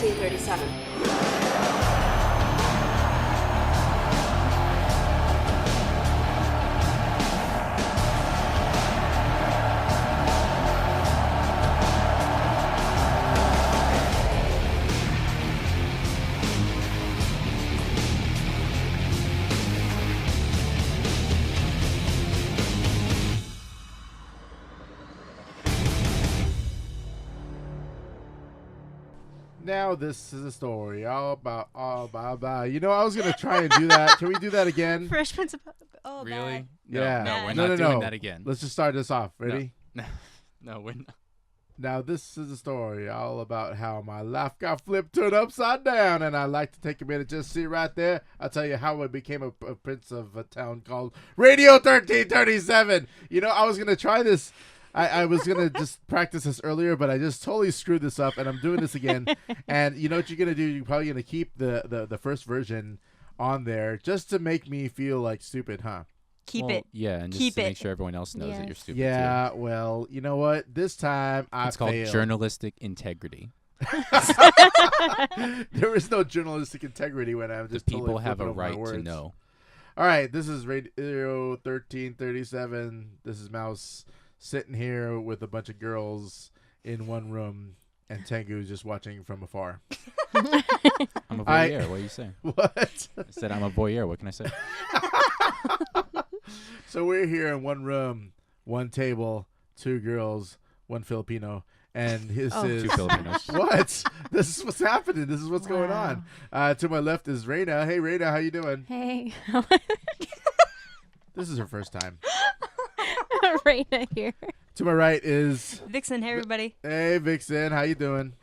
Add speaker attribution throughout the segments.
Speaker 1: 1337.
Speaker 2: Now this is a story all about. You know, I was gonna try and do that. Can we do that again?
Speaker 3: Fresh Prince of
Speaker 4: Really?
Speaker 2: Yeah.
Speaker 4: No, we're
Speaker 2: No,
Speaker 4: not
Speaker 2: no.
Speaker 4: doing that again.
Speaker 2: Let's just start this off. Ready?
Speaker 4: No, we're not.
Speaker 2: Now this is a story all about how my life got flipped, turned upside down, and I'd like to take a minute just see right there. I'll tell you how I became a prince of a town called Radio 1337. You know, I was gonna try this. I was going to just practice this earlier, but I just totally screwed this up, and I'm doing this again. And you know what you're going to do? You're probably going to keep the first version on there just to make me feel like stupid, huh?
Speaker 3: Keep it.
Speaker 4: Yeah, and just
Speaker 3: Keep
Speaker 4: to
Speaker 3: it.
Speaker 4: make sure everyone else knows that you're stupid,
Speaker 2: Yeah,
Speaker 4: too.
Speaker 2: well, you know what? This time I
Speaker 4: It's called
Speaker 2: failed.
Speaker 4: journalistic integrity.
Speaker 2: There is no journalistic integrity when I'm just
Speaker 4: People
Speaker 2: totally
Speaker 4: have a
Speaker 2: flipping over my
Speaker 4: right to
Speaker 2: words.
Speaker 4: know.
Speaker 2: All right, this is Radio 1337. This is Mouse sitting here with a bunch of girls in one room, and Tengu's just watching from afar.
Speaker 4: I'm a voyeur. What do you say?
Speaker 2: What?
Speaker 4: I said I'm a voyeur. What can I say?
Speaker 2: So we're here in one room, one table, two girls, one Filipino, and this is
Speaker 4: Two Filipinos.
Speaker 2: what? This is what's happening. This is what's going on. To my left is Reina. Hey, Reina, how you doing?
Speaker 5: Hey.
Speaker 2: This is her first time.
Speaker 5: Raina here.
Speaker 2: To my right is
Speaker 3: Vixen, hey everybody.
Speaker 2: Hey, Vixen, how you doing?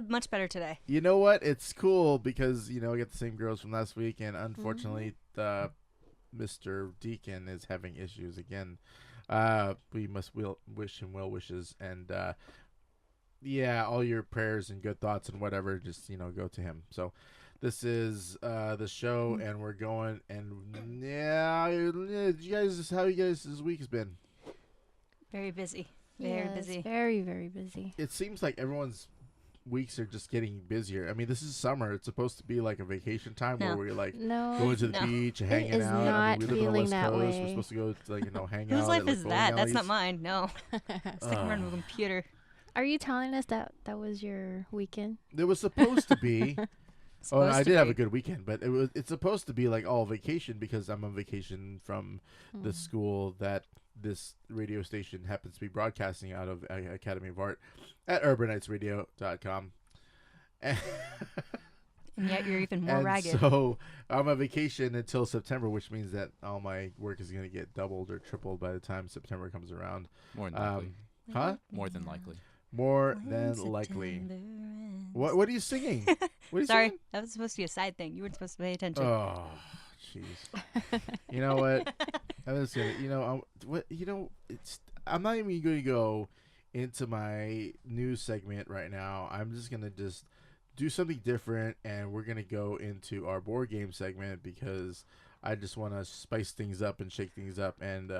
Speaker 3: Much better today.
Speaker 2: You know what? It's cool because, you know, we got the same girls from last week, and unfortunately, Mr. Deacon is having issues again. We must wish him well wishes, and yeah, all your prayers and good thoughts and whatever, just, you know, go to him. So this is the show, and we're going, and yeah, you guys, how you guys' this week has been?
Speaker 3: Very busy. Very busy.
Speaker 5: Very, very busy.
Speaker 2: It seems like everyone's weeks are just getting busier. I mean, this is summer. It's supposed to be like a vacation time where we're like going to the beach, hanging
Speaker 5: is
Speaker 2: out.
Speaker 5: Not
Speaker 2: I mean, we live on the West
Speaker 5: that
Speaker 2: Coast.
Speaker 5: way.
Speaker 2: We're supposed to go to, like, you know, hang out.
Speaker 3: Whose life
Speaker 2: at, like,
Speaker 3: is
Speaker 2: bowling
Speaker 3: that? That's
Speaker 2: alleys.
Speaker 3: not mine. No. Sticking around with a computer.
Speaker 5: Are you telling us that was your weekend?
Speaker 2: It was supposed to be. Oh, I did have a good weekend, but it's supposed to be like all vacation because I'm on vacation from the school that this radio station happens to be broadcasting out of, Academy of Art at urbanitesradio.com.
Speaker 3: And yet you're even more ragged.
Speaker 2: So I'm on vacation until September, which means that all my work is going to get doubled or tripled by the time September comes around.
Speaker 4: More than likely.
Speaker 2: Huh?
Speaker 4: More than likely.
Speaker 2: More than likely. What are you singing? What are you
Speaker 3: Sorry,
Speaker 2: singing?
Speaker 3: that was supposed to be a side thing. You weren't supposed to pay attention.
Speaker 2: Oh, jeez. You know what? I'm just gonna. You know, I'm not even going to go into my news segment right now. I'm just gonna do something different, and we're gonna go into our board game segment because I just want to spice things up and shake things up and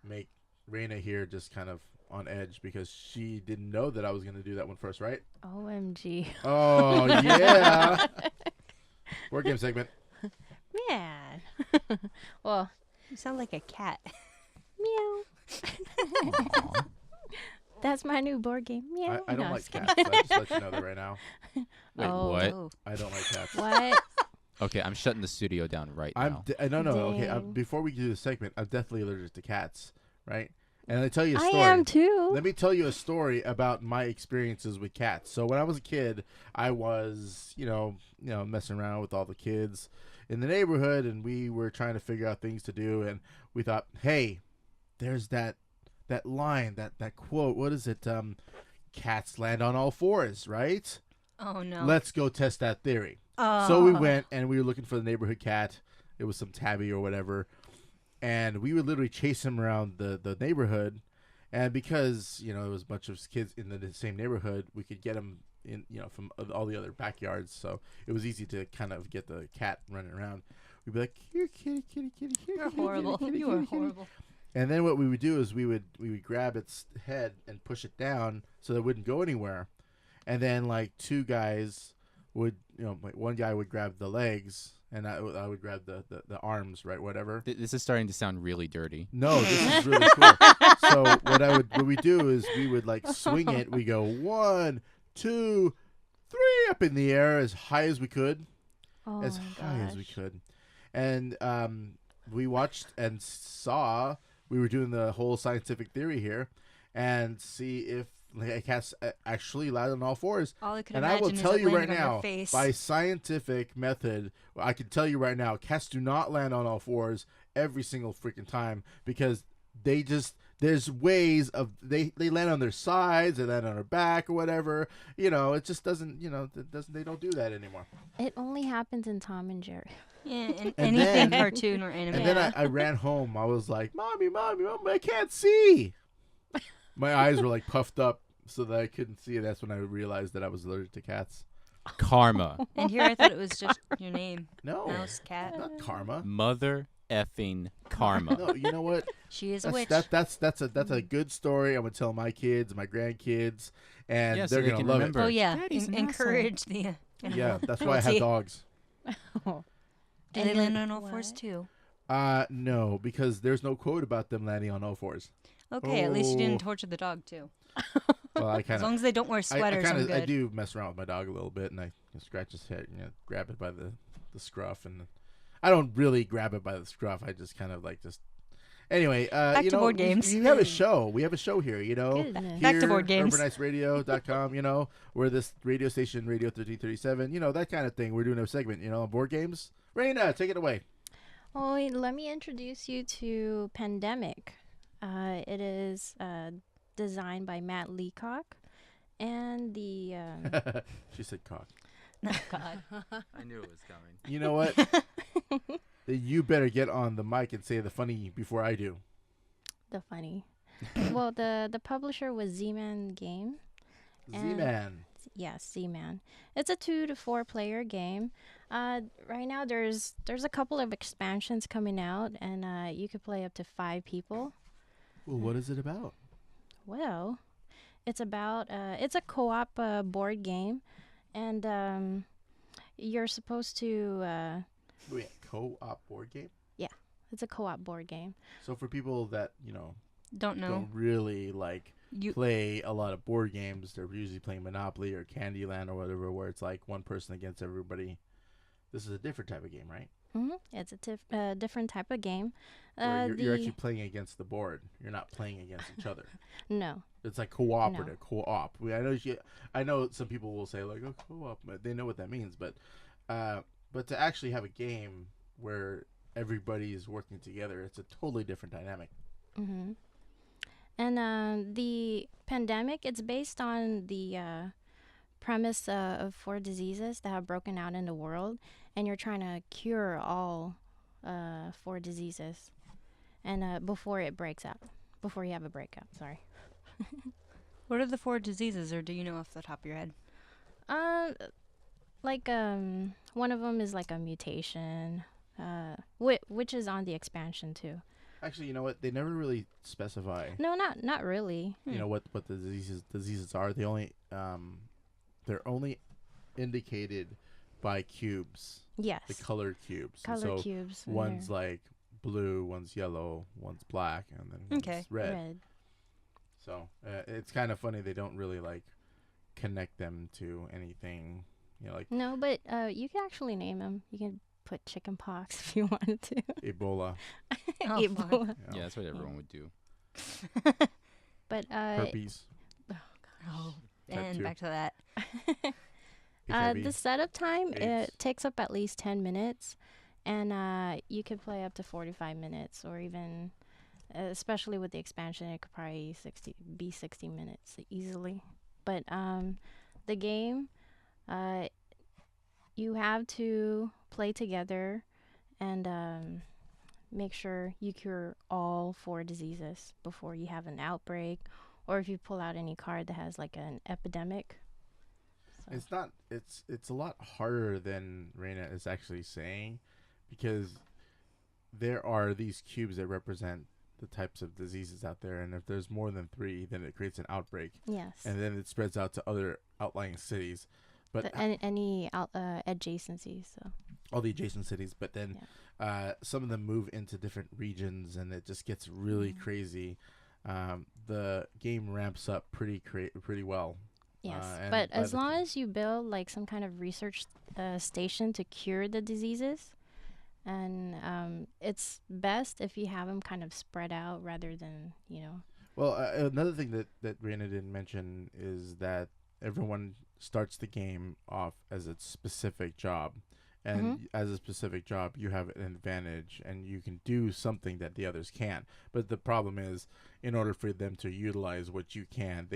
Speaker 2: make Reina here just kind of on edge because she didn't know that I was gonna do that one first, right?
Speaker 5: OMG.
Speaker 2: Oh yeah. Board game segment.
Speaker 5: Man. Well,
Speaker 3: You sound like a cat.
Speaker 5: meow. That's my new board game. Meow.
Speaker 2: I don't
Speaker 5: No,
Speaker 2: like
Speaker 5: just kidding.
Speaker 2: cats. I just let you know that right now.
Speaker 4: Wait,
Speaker 5: Oh.
Speaker 4: what?
Speaker 3: Oh.
Speaker 2: I don't like cats.
Speaker 5: What?
Speaker 4: Okay, I'm shutting the studio down right now.
Speaker 2: No. Okay,
Speaker 5: Dang.
Speaker 2: before we do the segment, I'm definitely allergic to cats, right? And I tell you a
Speaker 5: I
Speaker 2: story.
Speaker 5: am too.
Speaker 2: Let me tell you a story about my experiences with cats. So when I was a kid, I was, you know, messing around with all the kids in the neighborhood, and we were trying to figure out things to do, and we thought, hey, there's that line, that quote. What is it? Cats land on all fours, right?
Speaker 3: Oh, no.
Speaker 2: Let's go test that theory.
Speaker 3: Oh.
Speaker 2: So we went, and we were looking for the neighborhood cat. It was some tabby or whatever. And we would literally chase him around the neighborhood. And because, you know, there was a bunch of kids in the same neighborhood, we could get him in, you know, from all the other backyards. So it was easy to kind of get the cat running around. We'd be like, here, kitty, kitty, kitty, here,
Speaker 3: You're
Speaker 2: kitty,
Speaker 3: horrible.
Speaker 2: kitty, kitty,
Speaker 3: You are
Speaker 2: kitty, kitty.
Speaker 3: horrible.
Speaker 2: And then what we would do is we would grab its head and push it down so that it wouldn't go anywhere. And then, like, two guys would, like one guy would grab the legs, and I would grab the arms, right? Whatever.
Speaker 4: This is starting to sound really dirty.
Speaker 2: No, this is really cool. So what we do is we would like swing it. We go 1, 2, 3 up in the air as high as we could,
Speaker 5: Oh
Speaker 2: as
Speaker 5: my
Speaker 2: high as we
Speaker 5: gosh.
Speaker 2: could, and we watched and saw. We were doing the whole scientific theory here, and see if cats actually land on all fours.
Speaker 1: All I could
Speaker 2: And I
Speaker 1: imagine
Speaker 2: will
Speaker 1: is
Speaker 2: tell
Speaker 1: it
Speaker 2: you right
Speaker 1: landing on
Speaker 2: now,
Speaker 1: your face.
Speaker 2: by scientific method, I can tell you right now, cats do not land on all fours every single freaking time, because they just, there's ways of, they land on their sides, they land on their back or whatever. It just doesn't, they don't do that anymore.
Speaker 5: It only happens in Tom and Jerry.
Speaker 1: Yeah,
Speaker 2: And
Speaker 1: anything
Speaker 2: then-
Speaker 1: cartoon or anime.
Speaker 2: And then I ran home. I was like, Mommy, I can't see. My eyes were like puffed up so that I couldn't see. That's when I realized that I was allergic to cats.
Speaker 4: Karma.
Speaker 1: And here I thought it was just your name.
Speaker 2: No,
Speaker 1: Mouse, cat.
Speaker 2: not karma.
Speaker 4: Mother effing karma.
Speaker 2: No, you know what?
Speaker 1: She is a witch.
Speaker 2: That's a good story. I'm gonna tell my kids, my grandkids, and
Speaker 4: Yeah, so
Speaker 2: they're
Speaker 4: they
Speaker 2: gonna
Speaker 4: can
Speaker 2: love
Speaker 4: remember.
Speaker 1: Oh yeah,
Speaker 4: Daddy's an
Speaker 1: encourage the.
Speaker 2: it.
Speaker 1: animal
Speaker 2: Yeah, that's why I have
Speaker 1: cruelty.
Speaker 2: dogs.
Speaker 5: Oh.
Speaker 1: Do
Speaker 5: And
Speaker 1: they
Speaker 5: then
Speaker 1: land on all fours
Speaker 5: what?
Speaker 1: too?
Speaker 2: No, because there's no quote about them landing on all fours.
Speaker 1: Okay, at least you
Speaker 2: Oh.
Speaker 1: didn't torture the dog too.
Speaker 2: Well, I
Speaker 1: As
Speaker 2: kind
Speaker 1: long
Speaker 2: of,
Speaker 1: as they don't wear sweaters, I'm good.
Speaker 2: I do mess around with my dog a little bit, and I scratch his head, grab it by the scruff, and I don't really grab it by the scruff. I just kind of like just. Anyway,
Speaker 1: Back to board games.
Speaker 2: We have a show. We have a show here.
Speaker 5: Goodness.
Speaker 1: Back to board games.
Speaker 2: UrbanIceRadio.com. We're this radio station, Radio 1337. That kind of thing. We're doing a segment. On board games. Raina, take it away.
Speaker 5: Oh, let me introduce you to Pandemic. It is designed by Matt Leacock, and the
Speaker 2: She said cock.
Speaker 1: Oh, God.
Speaker 4: I knew it was coming.
Speaker 2: You know what? Then you better get on the mic and say the funny before I do.
Speaker 5: the funny. Well, the publisher was Z-Man Game. And-
Speaker 2: Z-Man.
Speaker 5: Yes, Z-Man. It's a 2 to 4 player game. Right now, there's a couple of expansions coming out, and you could play up to 5 people.
Speaker 2: Well, what is it about?
Speaker 5: Well, it's about it's a co-op board game, and you're supposed to.
Speaker 2: Wait, co-op board game?
Speaker 5: It's a co-op board game.
Speaker 2: So for people that,
Speaker 1: Don't know.
Speaker 2: don't really
Speaker 1: You
Speaker 2: play a lot of board games, they're usually playing Monopoly or Candyland or whatever, where it's like one person against everybody. This is a different type of game, right?
Speaker 5: It's a different type of game.
Speaker 2: Where you're actually playing against the board. You're not playing against each other.
Speaker 5: No.
Speaker 2: It's like cooperative, co-op. I know some people will say like, "Oh, co-op," but they know what that means. But to actually have a game where everybody is working together, it's a totally different dynamic.
Speaker 5: Mm-hmm. And the Pandemic, it's based on the premise of 4 diseases that have broken out in the world, and you're trying to cure all 4 diseases, and before it breaks out, before you have a breakout. Sorry.
Speaker 1: What are the 4 diseases, or do you know off the top of your head?
Speaker 5: One of them is like a mutation, which is on the expansion too.
Speaker 2: Actually, you know what? They never really specify.
Speaker 5: No, not really.
Speaker 2: What the diseases are. They only they're only indicated by cubes,
Speaker 5: Yes.
Speaker 2: the colored cubes. And
Speaker 5: Color
Speaker 2: so
Speaker 5: cubes. and
Speaker 2: one's
Speaker 5: they're
Speaker 2: like blue, one's yellow, one's black, and then
Speaker 1: Okay.
Speaker 2: one's red.
Speaker 5: red.
Speaker 2: So it's kind of funny they don't really connect them to anything.
Speaker 5: No, but you can actually name them. You can put chicken pox if you wanted to.
Speaker 2: Ebola.
Speaker 1: Oh,
Speaker 5: Ebola.
Speaker 1: fun.
Speaker 4: Yeah, that's what everyone would do.
Speaker 5: But
Speaker 2: Herpes.
Speaker 1: Oh,
Speaker 2: Type
Speaker 1: and
Speaker 2: 2.
Speaker 1: back to that.
Speaker 2: HIV.
Speaker 5: the setup time,
Speaker 2: AIDS.
Speaker 5: it takes up at least 10 minutes, and you could play up to 45 minutes, or even, especially with the expansion, it could probably be 60 minutes easily. But the game, you have to play together and make sure you cure all 4 diseases before you have an outbreak, or if you pull out any card that has like an epidemic. So.
Speaker 2: It's not. It's a lot harder than Reina is actually saying, because there are these cubes that represent the types of diseases out there, and if there's more than 3, then it creates an outbreak,
Speaker 5: Yes.
Speaker 2: and then it spreads out to other outlying cities. But
Speaker 5: any adjacencies. So
Speaker 2: all the adjacent cities, but then some of them move into different regions, and it just gets really crazy. The game ramps up pretty well.
Speaker 5: yes,
Speaker 2: and
Speaker 5: but
Speaker 2: by
Speaker 5: as
Speaker 2: the
Speaker 5: long as you build like some kind of research station to cure the diseases, and it's best if you have them kind of spread out rather than
Speaker 2: Well, another thing that Raina didn't mention is that everyone starts the game off as a specific job. And as a specific job, you have an advantage, and you can do something that the others can't. But the problem is, in order for them to utilize what you can,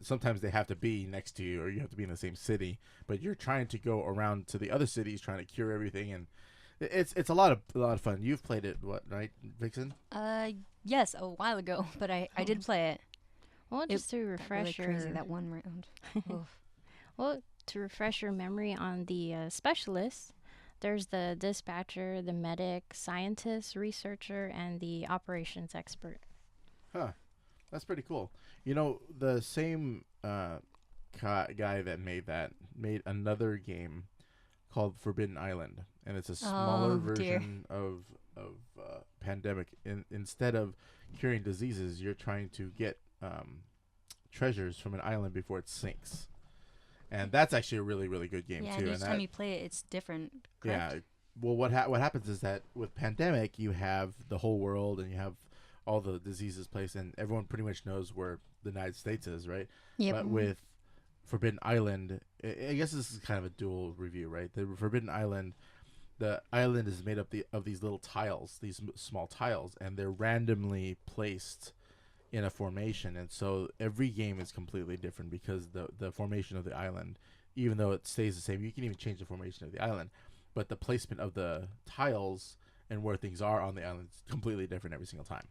Speaker 2: sometimes they have to be next to you, or you have to be in the same city. But you're trying to go around to the other cities, trying to cure everything, and it's a lot of fun. You've played it, right, Vixen?
Speaker 1: Yes, a while ago, but I did play it.
Speaker 5: well, just to
Speaker 1: Really
Speaker 5: refresh
Speaker 1: crazy
Speaker 5: your
Speaker 1: that one round. Oof.
Speaker 5: well, to refresh your memory on the specialists, there's the dispatcher, the medic, scientist, researcher, and the operations expert.
Speaker 2: Huh. That's pretty cool. The same guy that made another game called Forbidden Island, and it's a smaller
Speaker 1: Oh, dear.
Speaker 2: version of Pandemic. Instead of curing diseases, you're trying to get treasures from an island before it sinks, and that's actually a really, really good game
Speaker 1: Yeah,
Speaker 2: too.
Speaker 1: and
Speaker 2: And
Speaker 1: each time you play it, it's different.
Speaker 2: yeah,
Speaker 1: Correct?
Speaker 2: well, what happens is that with Pandemic, you have the whole world, and you have all the diseases placed, and everyone pretty much knows where the United States is, right?
Speaker 1: Yep.
Speaker 2: But with Forbidden Island, I guess this is kind of a dual review, right? The Forbidden Island, the island is made up of these little tiles, these small tiles, and they're randomly placed in a formation, and so every game is completely different because the formation of the island, even though it stays the same, you can even change the formation of the island, but the placement of the tiles and where things are on the island is completely different every single time.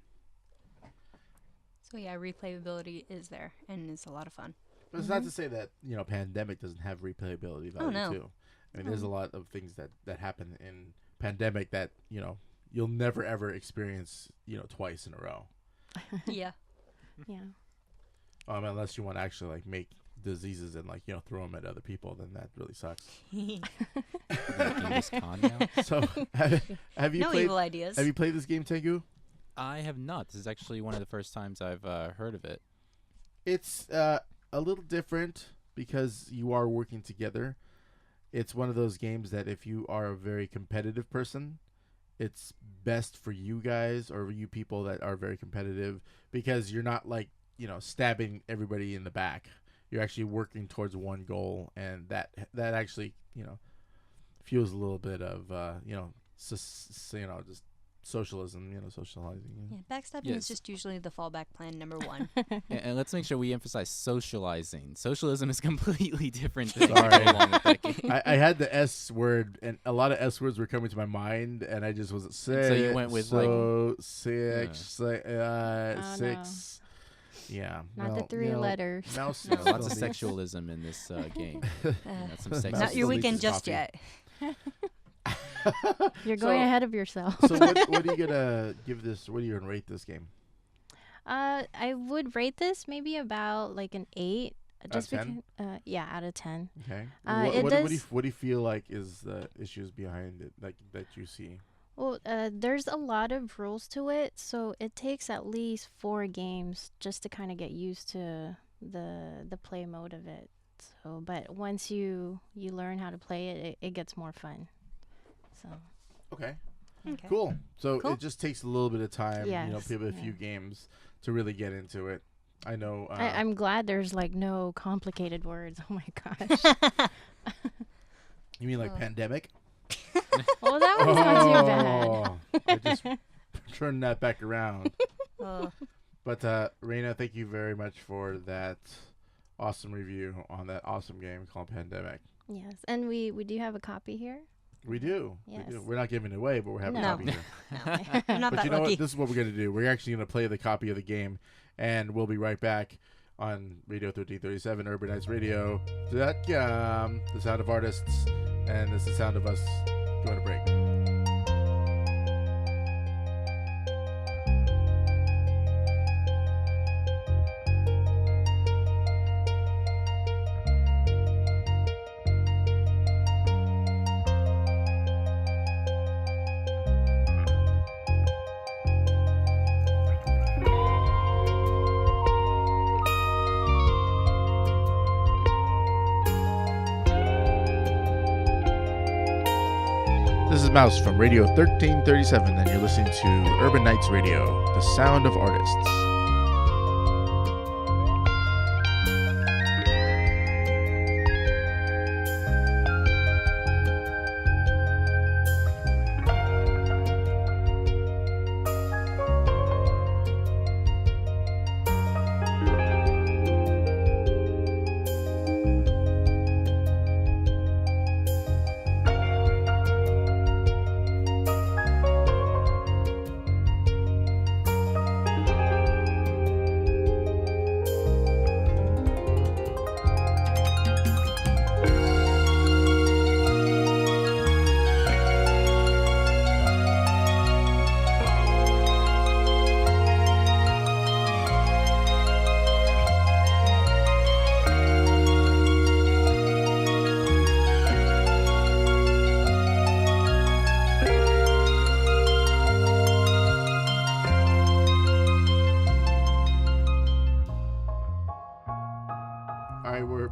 Speaker 1: So yeah, replayability is there, and it's a lot of fun.
Speaker 2: But it's not to say that Pandemic doesn't have replayability value
Speaker 1: no.
Speaker 2: too. I mean, there's a lot of things that happen in Pandemic that you'll never ever experience twice in a row,
Speaker 1: Yeah.
Speaker 5: Yeah.
Speaker 2: unless you want to actually like make diseases and throw them at other people. Then that really sucks.
Speaker 4: Making this con now?
Speaker 2: So have you
Speaker 1: No
Speaker 2: played?
Speaker 1: evil ideas.
Speaker 2: Have you played this game, Tengu?
Speaker 4: I have not. This is actually one of the first times I've heard of it.
Speaker 2: It's a little different because you are working together. It's one of those games that if you are a very competitive person, it's best for you guys or you people that are very competitive because you're not stabbing everybody in the back. You're actually working towards one goal, and that actually fuels a little bit of just socialism, socializing.
Speaker 1: Yeah, backstabbing
Speaker 4: Yes.
Speaker 1: is just usually the fallback plan number one.
Speaker 4: And let's make sure we emphasize socializing. Socialism is completely different thing
Speaker 2: Sorry.
Speaker 4: to go along with that game.
Speaker 2: I had the S word, and a lot of S words were coming to my mind, and I just wasn't sick.
Speaker 4: So you went with,
Speaker 2: six.
Speaker 5: Oh,
Speaker 2: Six. Yeah.
Speaker 5: Not
Speaker 2: well,
Speaker 5: the three letters.
Speaker 2: Mouse
Speaker 1: No.
Speaker 4: Lots of sexualism in this game. That's some sex
Speaker 1: Not your
Speaker 2: Still
Speaker 1: weekend
Speaker 2: needs
Speaker 1: just
Speaker 2: coffee.
Speaker 1: yet.
Speaker 5: You're going ahead of yourself.
Speaker 2: So what are you gonna give this? What are you gonna rate this game?
Speaker 5: I would rate this maybe about like an 8. Just
Speaker 2: Out of 10?
Speaker 5: because, yeah, out of 10.
Speaker 2: Okay.
Speaker 5: It
Speaker 2: What do you feel like is the issues behind it, like that you see?
Speaker 5: Well, there's a lot of rules to it, so it takes at least 4 games just to kind of get used to the play mode of it. So, but once you learn how to play it, it gets more fun. So,
Speaker 2: Okay.
Speaker 1: Okay.
Speaker 2: Cool. So
Speaker 1: Cool.
Speaker 2: it just takes a little bit of time,
Speaker 5: Yes,
Speaker 2: a few games to really get into it. I know.
Speaker 5: I'm glad there's like no complicated words. Oh my gosh.
Speaker 2: You mean like
Speaker 5: Oh.
Speaker 2: Pandemic?
Speaker 5: Well, that one's not too bad.
Speaker 2: Oh, I just turned that back around.
Speaker 1: Oh,
Speaker 2: But Raina, thank you very much for that awesome review on that awesome game called Pandemic.
Speaker 5: Yes, and we do have a copy here.
Speaker 2: We do.
Speaker 5: Yes.
Speaker 2: We do. We're not giving it away, but we're having
Speaker 5: No.
Speaker 2: a copy here.
Speaker 1: I'm not
Speaker 2: But
Speaker 1: that
Speaker 2: you know
Speaker 1: lucky.
Speaker 2: what? This is what we're going to do. We're actually going to play the copy of the game, and we'll be right back on Radio 1337, UrbanizeRadio.com, the sound of artists, and this is the sound of us going to break. This is Mouse from Radio 1337, and you're listening to Urban Nights Radio, the sound of artists.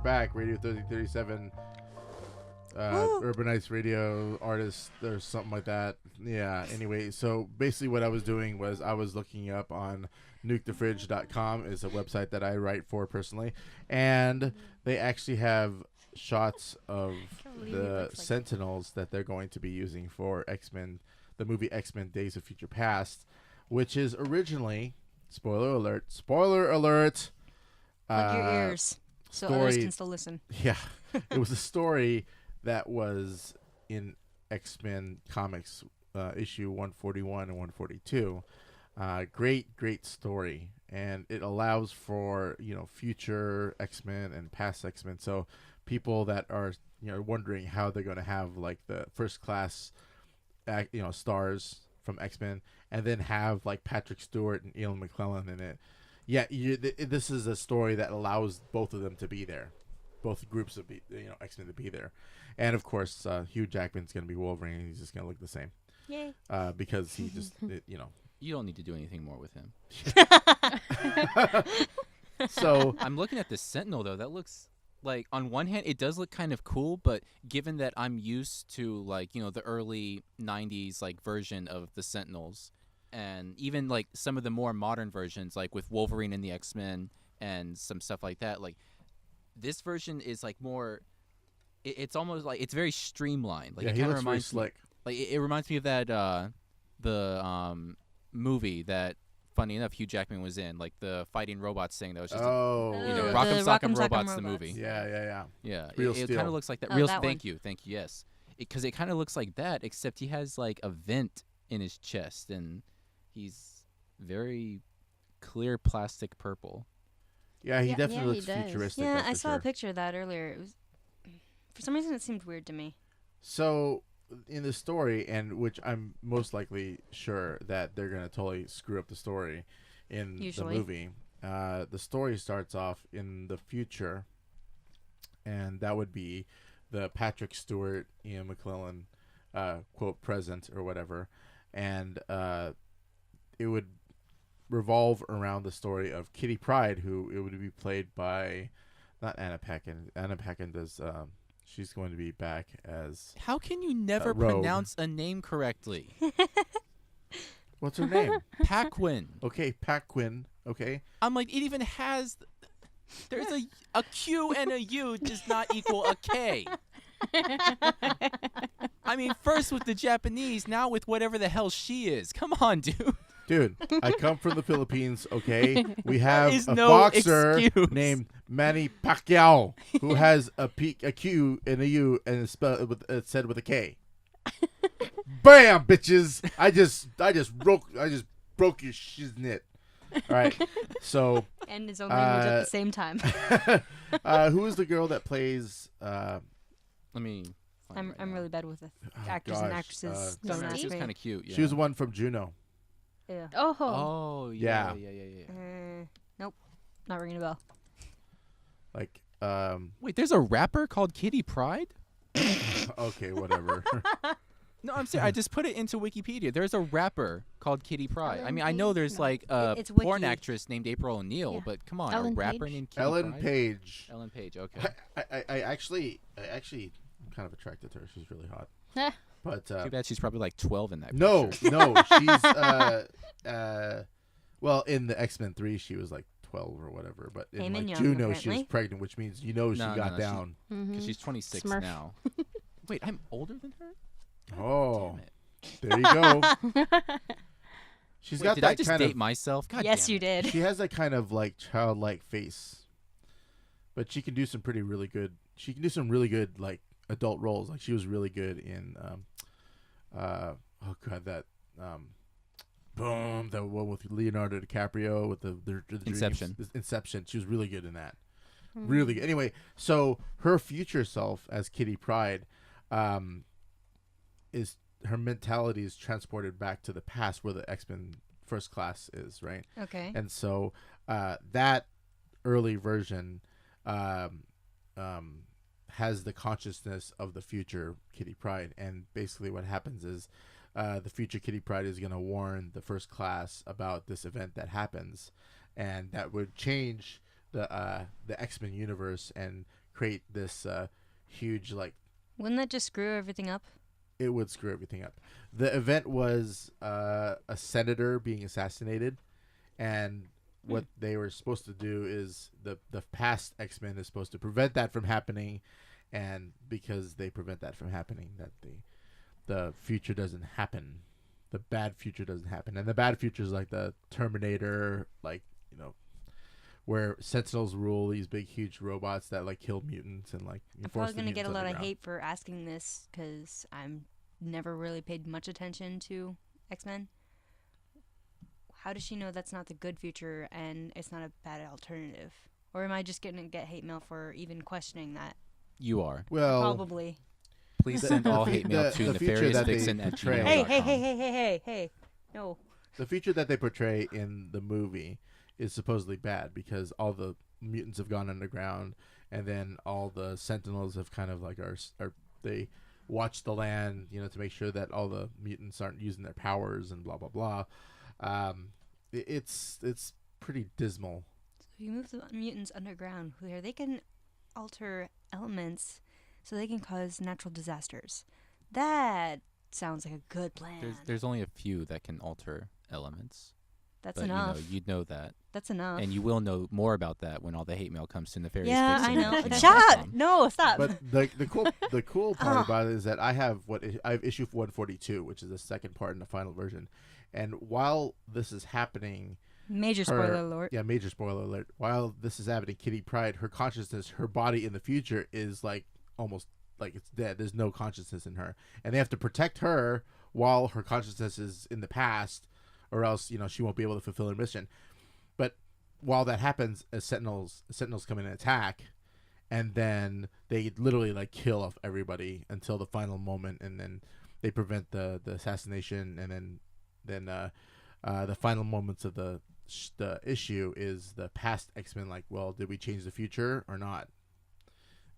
Speaker 2: Back, Radio 1337, Urban Nights Radio artist, or something like that. Yeah, anyway, so basically what I was doing was I was looking up on nukethefridge.com. Is a website that I write for personally, and they actually have shots of the Sentinels that they're going to be using for X-Men, the movie X-Men Days of Future Past, which is originally, spoiler alert,
Speaker 1: Plug your ears. So others can still listen.
Speaker 2: Yeah. It was a story that was in X-Men Comics issue 141 and 142. Great story. And it allows for, future X-Men and past X-Men. So people that are, wondering how they're going to have like the first class, stars from X-Men and then have like Patrick Stewart and Ian McKellen in it. Yeah, this is a story that allows both of them to be there, both groups of X-Men to be there, and of course Hugh Jackman's gonna be Wolverine. He's just gonna look the same.
Speaker 1: Yay!
Speaker 2: Because he just
Speaker 4: You don't need to do anything more with him.
Speaker 2: So
Speaker 4: I'm looking at the Sentinel though. That looks like, on one hand, it does look kind of cool, but given that I'm used to the early '90s version of the Sentinels. And even some of the more modern versions, like with Wolverine and the X-Men and some stuff like that, this version is more. It's almost it's very streamlined.
Speaker 2: It kind of reminds me, slick.
Speaker 4: It reminds me of that the movie that, funny enough, Hugh Jackman was in, the fighting robots thing. That was just Rock'em Sock'em Robots, the movie.
Speaker 2: Yeah.
Speaker 4: It kind of looks like that. Thank you, yes. Because it kind of looks like that, except he has a vent in his chest and. He's very clear plastic purple.
Speaker 2: Yeah, he definitely looks futuristic.
Speaker 1: Yeah, I saw a picture of that earlier. It was, for some reason, it seemed weird to me.
Speaker 2: So, in the story, and which I'm most likely sure that they're gonna totally screw up the story in the movie. The story starts off in the future, and that would be the Patrick Stewart, Ian McKellen, quote present or whatever, and it would revolve around the story of Kitty Pryde, who it would be played by not Anna Paquin. Anna Paquin does. She's going to be back as.
Speaker 4: How can you never pronounce a name correctly?
Speaker 2: What's her name?
Speaker 4: Paquin.
Speaker 2: Okay, Paquin. Okay.
Speaker 4: I'm it even has. There's a Q and a U does not equal a K. I mean, first with the Japanese, now with whatever the hell she is. Come on, dude.
Speaker 2: Dude, I come from the Philippines, okay? We have a boxer named Manny Pacquiao who has a Q and a U and it's said with a K. Bam, bitches! I just broke your shiznit. All right, so
Speaker 1: and his own language at the same time.
Speaker 2: Who is the girl that plays?
Speaker 4: Let me.
Speaker 1: I'm really bad with the actors and actresses. Don't ask me.
Speaker 4: She was kind of cute. Yeah.
Speaker 2: She was the one from Juno.
Speaker 1: Yeah.
Speaker 4: Oh yeah.
Speaker 1: Nope, not ringing a
Speaker 2: bell.
Speaker 4: Wait, there's a rapper called Kitty Pryde?
Speaker 2: Okay, whatever.
Speaker 4: No, I'm serious. I just put it into Wikipedia. There's a rapper called Kitty Pryde. I mean, I know there's
Speaker 1: it's
Speaker 4: porn actress named April O'Neil, but come on,
Speaker 5: Ellen
Speaker 4: a rapper
Speaker 5: Page?
Speaker 4: named Kitty
Speaker 2: Ellen
Speaker 4: Pryde?
Speaker 2: Page.
Speaker 4: Ellen Page. Okay.
Speaker 2: I actually am kind of attracted to her. She's really hot. But
Speaker 4: Too bad she's probably like 12 in that.
Speaker 2: no,
Speaker 4: picture.
Speaker 2: no, she's well, in the X-Men 3 she was like 12 or whatever, but in
Speaker 1: Heyman
Speaker 2: like
Speaker 1: young,
Speaker 2: Juno she was
Speaker 1: apparently.
Speaker 2: pregnant, which means she
Speaker 4: No,
Speaker 2: got
Speaker 4: no,
Speaker 2: down.
Speaker 5: Mhm.
Speaker 4: 'Cause she's 26
Speaker 5: Smurf.
Speaker 4: now. Wait, I'm older than her?
Speaker 2: Oh,
Speaker 4: Damn it.
Speaker 2: there you go. She's
Speaker 4: Wait,
Speaker 2: got
Speaker 4: did
Speaker 2: that
Speaker 4: I just
Speaker 2: kind
Speaker 4: date
Speaker 2: of
Speaker 4: myself? God
Speaker 1: yes,
Speaker 4: damn
Speaker 1: you
Speaker 4: it.
Speaker 1: did.
Speaker 2: she has that kind of like childlike face, but she can do some pretty really good. She can do some really good like adult roles. Like she was really good in oh god that boom that one with Leonardo DiCaprio with the dreams.
Speaker 4: Inception.
Speaker 2: Inception. She was really good in that.
Speaker 5: Mhm.
Speaker 2: Really good. Anyway, so her future self as Kitty Pryde, is her mentality is transported back to the past where the X-Men First Class is, right?
Speaker 1: Okay.
Speaker 2: And so that early version has the consciousness of the future Kitty Pryde, and basically what happens is the future Kitty Pryde is going to warn the First Class about this event that happens, and that would change the X-Men universe and create this huge like
Speaker 1: Wouldn't that just screw everything up?
Speaker 2: it would screw everything up. The event was a senator being assassinated, and what they were supposed to do is the past X-Men is supposed to prevent that from happening, and because they prevent that from happening, that the future doesn't happen. The bad future doesn't happen, and the bad future is like the Terminator, like where Sentinels rule these big, huge robots that like kill mutants and like.
Speaker 1: I'm
Speaker 2: force
Speaker 1: probably
Speaker 2: the
Speaker 1: going to get a
Speaker 2: mutants
Speaker 1: lot of
Speaker 2: underground.
Speaker 1: hate for asking this because I'm never really paid much attention to X-Men. How does she know that's not the good future and it's not a bad alternative? Or am I just going to get hate mail for even questioning that?
Speaker 4: You are.
Speaker 2: Well,
Speaker 1: Probably.
Speaker 4: Please send all hate mail to
Speaker 2: the future that they
Speaker 4: nefariousvixen@gmail.com.
Speaker 2: portray-
Speaker 1: Hey. No.
Speaker 2: the future that they portray in the movie is supposedly bad because all the mutants have gone underground, and then all the Sentinels have kind of like are they watch the land, to make sure that all the mutants aren't using their powers and blah blah blah. It's pretty dismal.
Speaker 1: So if you move the mutants underground where they can alter elements so they can cause natural disasters. That sounds like a good plan.
Speaker 4: There's only a few that can alter elements.
Speaker 1: That's
Speaker 4: But
Speaker 1: enough.
Speaker 4: you'd know that.
Speaker 1: That's enough.
Speaker 4: And you will know more about that when all the hate mail comes to nefarious.
Speaker 1: yeah, I
Speaker 4: Vixen
Speaker 1: know.
Speaker 4: at
Speaker 1: Shut!
Speaker 4: gmail.com.
Speaker 1: No, stop.
Speaker 2: But the cool part about it is that I have issue 142, which is the second part in the final version, and while this is happening.
Speaker 1: Major spoiler alert.
Speaker 2: Yeah, major spoiler alert. While this is happening, Kitty Pryde, her consciousness, her body in the future is like almost like it's dead. There's no consciousness in her, and they have to protect her while her consciousness is in the past, or else she won't be able to fulfill her mission. But while that happens, Sentinels come in and attack, and then they literally like kill off everybody until the final moment, and then they prevent the assassination, and then the final moments of the issue is the past X-Men like, well, did we change the future or not?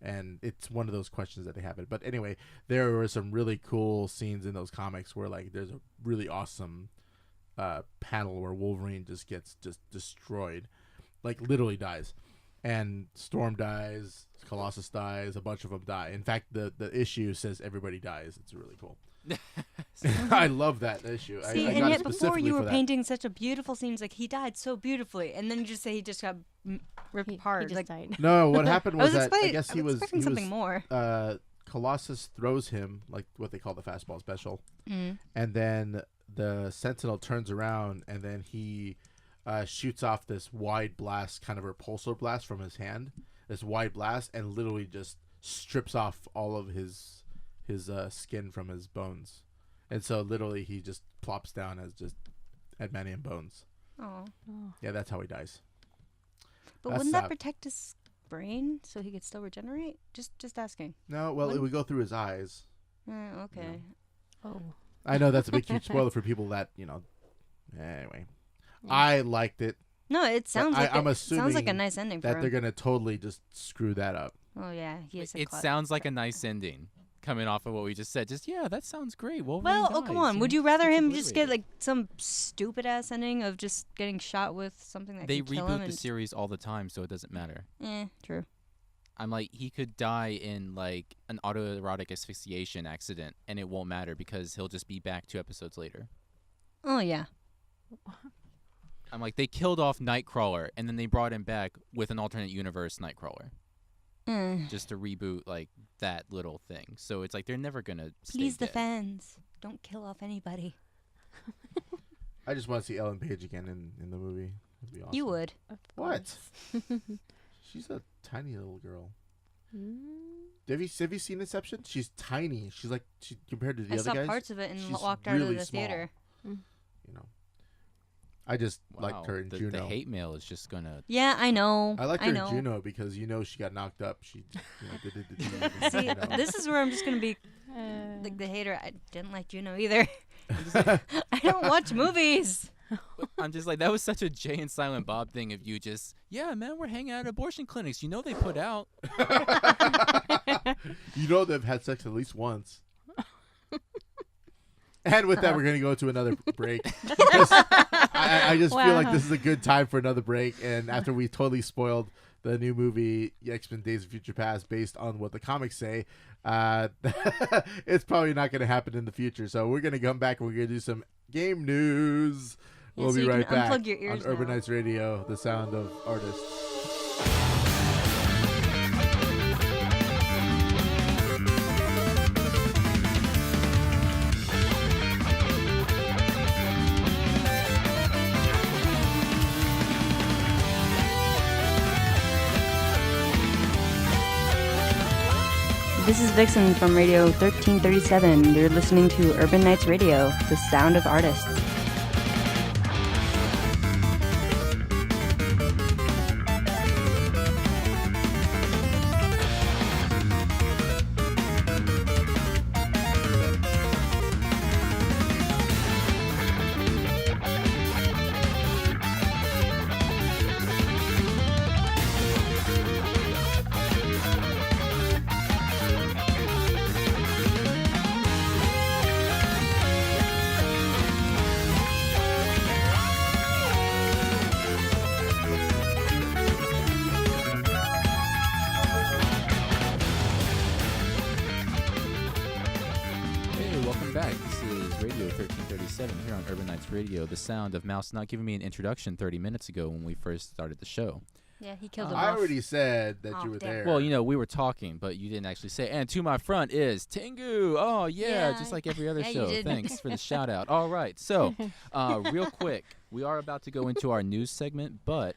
Speaker 2: And it's one of those questions that they have it. But anyway, there were some really cool scenes in those comics where like there's a really awesome panel where Wolverine just gets destroyed, like literally dies, and Storm dies, Colossus dies, a bunch of them die. In fact, the issue says everybody dies. It's really cool. I love that issue.
Speaker 1: See,
Speaker 2: I
Speaker 1: and
Speaker 2: got it
Speaker 1: yet before
Speaker 2: specifically
Speaker 1: you
Speaker 2: for
Speaker 1: were
Speaker 2: that.
Speaker 1: painting such a beautiful scene, like he died so beautifully, and then you just say he just got ripped
Speaker 5: He
Speaker 1: apart.
Speaker 5: just
Speaker 1: like
Speaker 5: died.
Speaker 2: No, what happened
Speaker 1: I
Speaker 2: was
Speaker 1: was
Speaker 2: that I
Speaker 1: expecting,
Speaker 2: guess
Speaker 1: I was expecting something more.
Speaker 2: Colossus throws him like what they call the fastball special,
Speaker 1: Mm.
Speaker 2: and then the Sentinel turns around and then he shoots off this wide blast, kind of a repulsor blast from his hand. This wide blast, and literally just strips off all of his skin from his bones, and so literally he just plops down as just adamantium bones.
Speaker 1: Oh,
Speaker 2: Yeah, that's how he dies.
Speaker 1: but
Speaker 2: That's
Speaker 1: wouldn't that
Speaker 2: sad.
Speaker 1: protect his brain so he could still regenerate? Just asking.
Speaker 2: No, well, it
Speaker 1: Wouldn't-
Speaker 2: would go through his eyes.
Speaker 1: Okay.
Speaker 5: Oh.
Speaker 2: I know that's a big huge spoiler for people that Anyway,
Speaker 5: Yeah.
Speaker 2: I liked it.
Speaker 1: No, it sounds like
Speaker 2: I'm
Speaker 1: sounds like a
Speaker 2: assuming
Speaker 1: nice ending for
Speaker 2: that they're
Speaker 1: him.
Speaker 2: gonna totally just screw that up.
Speaker 1: Oh yeah, he is.
Speaker 4: It sounds like a nice ending coming off of what we just said. Just, yeah, that sounds great. Wolverine
Speaker 1: Well, oh
Speaker 4: dies,
Speaker 1: come on. Would you
Speaker 4: know,
Speaker 1: rather
Speaker 4: gets
Speaker 1: him just get
Speaker 4: obliterated.
Speaker 1: like some stupid ass ending of just getting shot with something that
Speaker 4: They
Speaker 1: can kill him?
Speaker 4: reboot the
Speaker 1: And
Speaker 4: series all the time, so it doesn't matter.
Speaker 1: true.
Speaker 4: I'm like, he could die in like an autoerotic asphyxiation accident, and it won't matter because he'll just be back 2 episodes later.
Speaker 1: Oh yeah.
Speaker 4: I'm like, they killed off Nightcrawler, and then they brought him back with an alternate universe Nightcrawler, just to reboot like that little thing. So it's like they're never gonna
Speaker 1: Please,
Speaker 4: stay
Speaker 1: the
Speaker 4: dead.
Speaker 1: fans, don't kill off anybody.
Speaker 2: I just want to see Ellen Page again in the movie. That'd be awesome.
Speaker 1: You would.
Speaker 5: Of
Speaker 2: What?
Speaker 5: course.
Speaker 2: She's a tiny little girl.
Speaker 5: Mm.
Speaker 2: Have you seen Inception? She's tiny. She's like compared to the
Speaker 1: I
Speaker 2: other
Speaker 1: saw
Speaker 2: guys.
Speaker 1: parts of it and
Speaker 2: she's
Speaker 1: walked out of
Speaker 2: really
Speaker 1: the
Speaker 2: small.
Speaker 1: theater.
Speaker 2: You know, I just liked her in
Speaker 4: the,
Speaker 2: Juno.
Speaker 4: The hate mail is just gonna.
Speaker 1: Yeah, I know.
Speaker 2: I liked her
Speaker 1: know.
Speaker 2: in Juno because she got knocked up. She
Speaker 1: See,
Speaker 2: you know.
Speaker 1: this is where I'm just gonna be like the hater. I didn't like Juno either. I don't watch movies.
Speaker 4: I'm just like, that was such a Jay and Silent Bob thing of you just, yeah, man, we're hanging out at abortion clinics. You know they put out.
Speaker 2: You know they've had sex at least once. And with that, we're going to go to another break. I just feel like this is a good time for another break. And after we totally spoiled the new movie X-Men Days of Future Past based on what the comics say, it's probably not going to happen in the future. So we're going to come back and we're going to do some game news.
Speaker 1: Yeah,
Speaker 2: We'll
Speaker 1: so
Speaker 2: be
Speaker 1: you can
Speaker 2: right back
Speaker 1: unplug your ears
Speaker 2: on Urban
Speaker 1: now.
Speaker 2: Nights Radio, the sound of artists.
Speaker 3: This is Vixen from Radio 1337. You're listening to Urban Nights Radio, the sound of artists.
Speaker 4: Back. This is Radio 1337 here on Urban Nights Radio, the sound of Mouse not giving me an introduction 30 minutes ago when we first started the show.
Speaker 1: Yeah, he killed him
Speaker 2: I
Speaker 1: off.
Speaker 2: already said that you
Speaker 1: Oh,
Speaker 2: were
Speaker 1: damn.
Speaker 2: there.
Speaker 4: Well, you know, we were talking, but you didn't actually say. And to my front is Tengu. Oh, yeah,
Speaker 1: Yeah,
Speaker 4: just like every other
Speaker 1: yeah, you
Speaker 4: show.
Speaker 1: did.
Speaker 4: Thanks for the shout out. All right, so real quick, we are about to go into our news segment, but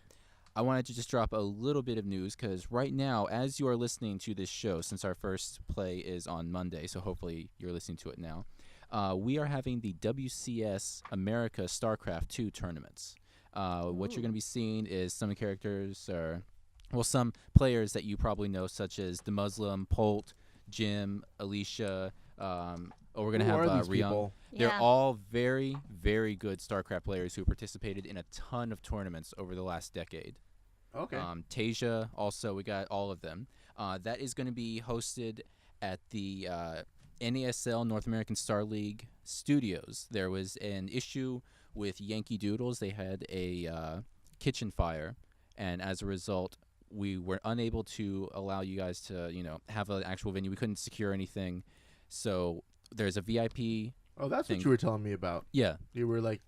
Speaker 4: I wanted to just drop a little bit of news because right now, as you are listening to this show, since our first play is on Monday, so hopefully you're listening to it now, we are having the WCS America StarCraft 2 tournaments. What you're going to be seeing is some characters, some players that you probably know, such as the Muslim, Polt, Jim, Alicia. We're going to
Speaker 2: Who
Speaker 4: have
Speaker 2: are these
Speaker 4: Ryung.
Speaker 2: people?
Speaker 4: They're
Speaker 1: Yeah.
Speaker 4: all very, very good StarCraft players who participated in a ton of tournaments over the last decade.
Speaker 2: Okay.
Speaker 4: Tasia, also, we got all of them. That is going to be hosted at the NASL, North American Star League Studios. There was an issue with Yankee Doodles. They had a kitchen fire, and as a result, we were unable to allow you guys to, have an actual venue. We couldn't secure anything. So there's a VIP.
Speaker 2: Oh, that's
Speaker 4: thing.
Speaker 2: what you were telling me about.
Speaker 4: Yeah.
Speaker 2: You were like,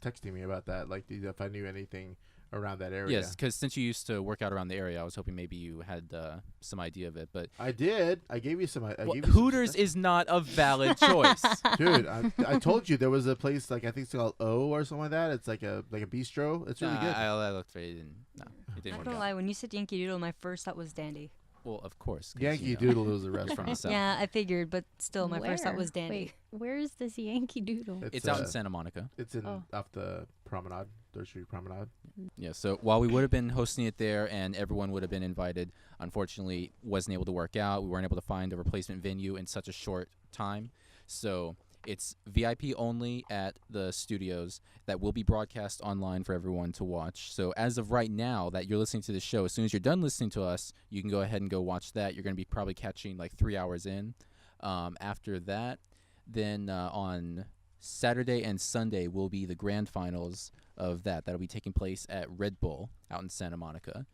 Speaker 2: texting me about that, like if I knew anything around that area.
Speaker 4: Yes, because since you used to work out around the area, I was hoping maybe you had some idea of it. But
Speaker 2: I did. I gave you some.
Speaker 4: Hooters is not a valid choice.
Speaker 2: Dude, I told you there was a place like I think it's called O or something like that. It's like a bistro. It's really good.
Speaker 4: I looked for it. It didn't
Speaker 1: Not
Speaker 4: work
Speaker 1: gonna
Speaker 4: out.
Speaker 1: lie, when you said Yankee Doodle, my first thought was Dandy.
Speaker 4: Well, of course. 'cause,
Speaker 2: Yankee Doodle is a
Speaker 4: from
Speaker 2: restaurant.
Speaker 4: the south.
Speaker 1: Yeah, I figured, but still, my first thought
Speaker 5: Where?
Speaker 1: was Dandy.
Speaker 5: Wait, where is this Yankee Doodle?
Speaker 4: It's out in Santa Monica.
Speaker 2: It's in
Speaker 5: Oh.
Speaker 2: off the promenade, 3rd Street Promenade.
Speaker 4: Yeah, so while we would have been hosting it there and everyone would have been invited, unfortunately wasn't able to work out. We weren't able to find a replacement venue in such a short time. So it's VIP only at the studios that will be broadcast online for everyone to watch. So as of right now that you're listening to the show, as soon as you're done listening to us, you can go ahead and go watch that. You're going to be probably catching like 3 hours in. After that, then on Saturday and Sunday will be the grand finals of that. That'll be taking place at Red Bull out in Santa Monica.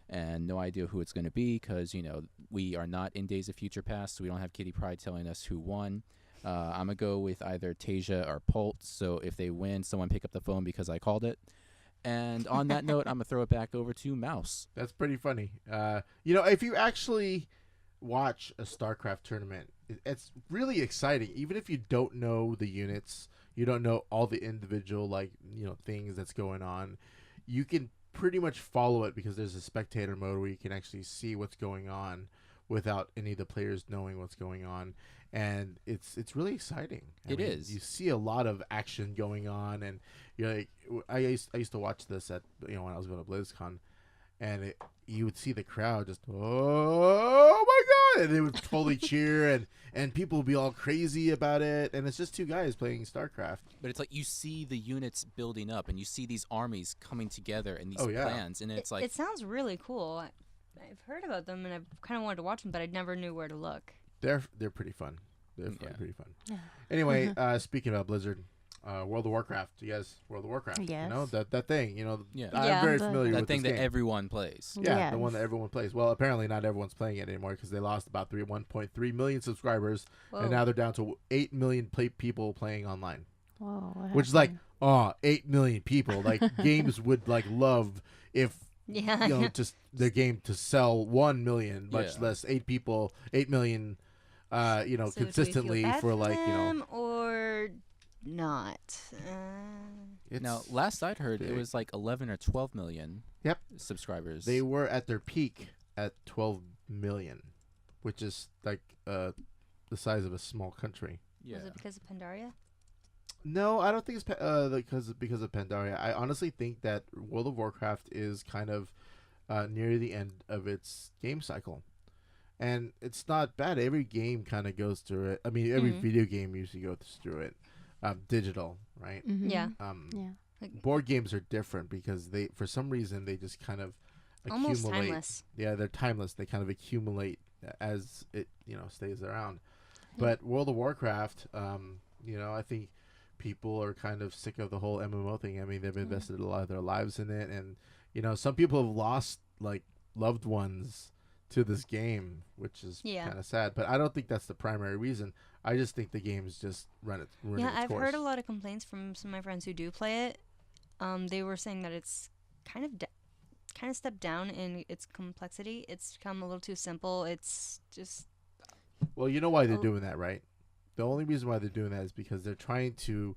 Speaker 4: and no idea who it's going to be because, we are not in Days of Future Past, so we don't have Kitty Pryde telling us who won. I'm going to go with either Tasia or Pult, so if they win, someone pick up the phone because I called it. And on that note, I'm going to throw it back over to Mouse.
Speaker 2: That's pretty funny. If you actually watch a StarCraft tournament, it's really exciting. Even if you don't know the units, you don't know all the individual things that's going on, you can pretty much follow it because there's a spectator mode where you can actually see what's going on without any of the players knowing what's going on, and it's really exciting.
Speaker 4: It is.
Speaker 2: You see a lot of action going on, and you're like, I used to watch this at when I was going to BlizzCon, and you would see the crowd just, oh my god, and they would totally cheer, and people would be all crazy about it, and it's just two guys playing StarCraft.
Speaker 4: But it's like you see the units building up, and you see these armies coming together and these
Speaker 2: Oh, yeah.
Speaker 4: plans, and it's like
Speaker 1: it sounds really cool. I've heard about them, and I've kind of wanted to watch them, but I never knew where to look.
Speaker 2: They're pretty fun. They're pretty fun.
Speaker 5: Yeah.
Speaker 2: Anyway, speaking about Blizzard, World of Warcraft. You guys, World of Warcraft.
Speaker 5: Yes.
Speaker 2: That thing.
Speaker 4: Yeah.
Speaker 2: I'm very
Speaker 5: the-
Speaker 2: familiar
Speaker 4: that
Speaker 2: with
Speaker 4: thing
Speaker 2: this
Speaker 4: that
Speaker 2: game.
Speaker 4: everyone plays.
Speaker 2: Yeah,
Speaker 5: Yes.
Speaker 2: the one that everyone plays. Well, apparently not everyone's playing it anymore because they lost about 1.3 million subscribers,
Speaker 1: Whoa.
Speaker 2: and now they're down to 8 million people playing online.
Speaker 5: Whoa, what
Speaker 2: Which is like,
Speaker 5: happened?
Speaker 2: 8 million people. Like games would love if
Speaker 1: Yeah.
Speaker 2: just the game to sell 1 million, much
Speaker 4: Yeah.
Speaker 2: less 8 million.
Speaker 1: So do we feel
Speaker 2: consistently
Speaker 1: bad
Speaker 2: for
Speaker 1: them or not.
Speaker 4: Now, last I'd heard, it
Speaker 2: big.
Speaker 4: was like 11 or 12 million
Speaker 2: Yep.
Speaker 4: subscribers.
Speaker 2: They were at their peak at 12 million, which is like the size of a small country.
Speaker 4: yeah.
Speaker 1: Was it because of Pandaria?
Speaker 2: No, I don't think it's because of Pandaria. I honestly think that World of Warcraft is kind of near the end of its game cycle. And it's not bad. Every game kind of goes through it. I mean, every
Speaker 1: Mhm.
Speaker 2: video game usually goes through it. Digital, right?
Speaker 5: Mhm.
Speaker 1: Yeah.
Speaker 5: Yeah.
Speaker 2: Board games are different because they, for some reason, they just kind of
Speaker 1: Almost
Speaker 2: accumulate.
Speaker 1: timeless.
Speaker 2: Yeah, they're timeless. They kind of accumulate as it stays around. But World of Warcraft, I think people are kind of sick of the whole MMO thing. I mean, they've invested a lot of their lives in it, and some people have lost loved ones to this game, which is
Speaker 1: Yeah.
Speaker 2: kind of sad. But I don't think that's the primary reason. I just think the game's just running
Speaker 1: Yeah,
Speaker 2: its
Speaker 1: I've
Speaker 2: course.
Speaker 1: heard a lot of complaints from some of my friends who do play it. They were saying that it's kind of stepped down in its complexity. It's become a little too simple. It's just
Speaker 2: Well, you know why they're
Speaker 1: Oh.
Speaker 2: doing that, right? The only reason why they're doing that is because they're trying to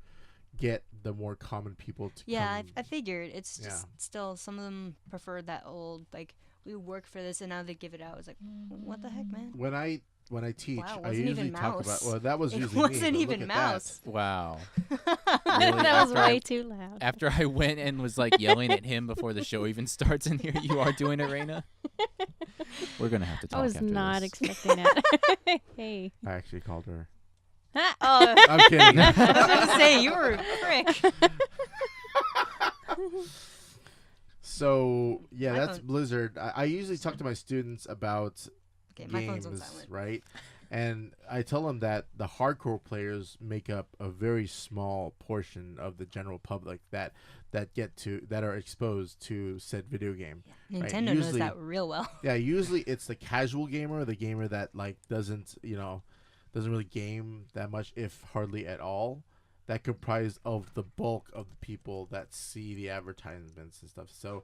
Speaker 2: get the more common people to
Speaker 1: yeah.
Speaker 2: come.
Speaker 1: I figured it's
Speaker 2: Yeah.
Speaker 1: just still some of them prefer that old we work for this and now they give it out. It's like what the heck, man?
Speaker 2: When I teach,
Speaker 1: Wow, it
Speaker 2: I
Speaker 1: wasn't
Speaker 2: usually
Speaker 1: even
Speaker 2: talk about.
Speaker 1: Mouse.
Speaker 2: Well, that was
Speaker 1: It
Speaker 2: usually
Speaker 1: wasn't
Speaker 2: me, but
Speaker 1: even
Speaker 2: look at
Speaker 1: Mouse.
Speaker 4: Wow.
Speaker 5: that was
Speaker 4: After I-
Speaker 5: way too loud.
Speaker 4: After I went and was yelling at him before the show even starts, and here you are doing it, Raina. We're gonna have to talk.
Speaker 5: I was
Speaker 4: after
Speaker 5: not
Speaker 4: this.
Speaker 5: expecting it. Hey.
Speaker 2: That. I actually called her.
Speaker 1: Oh,
Speaker 2: I'm kidding.
Speaker 1: I was gonna say you were a prick.
Speaker 2: So yeah,
Speaker 1: My
Speaker 2: that's
Speaker 1: phone.
Speaker 2: Blizzard. I usually talk to my students about
Speaker 1: Okay, my phone's on
Speaker 2: games,
Speaker 1: silent.
Speaker 2: right? And I tell them that the hardcore players make up a very small portion of the general public that are exposed to said video game. Right,
Speaker 1: Nintendo knows
Speaker 2: usually-
Speaker 1: that real well.
Speaker 2: Yeah, usually it's the casual gamer, the gamer that doesn't really game that much, if hardly at all, that comprise of the bulk of the people that see the advertisements and stuff. So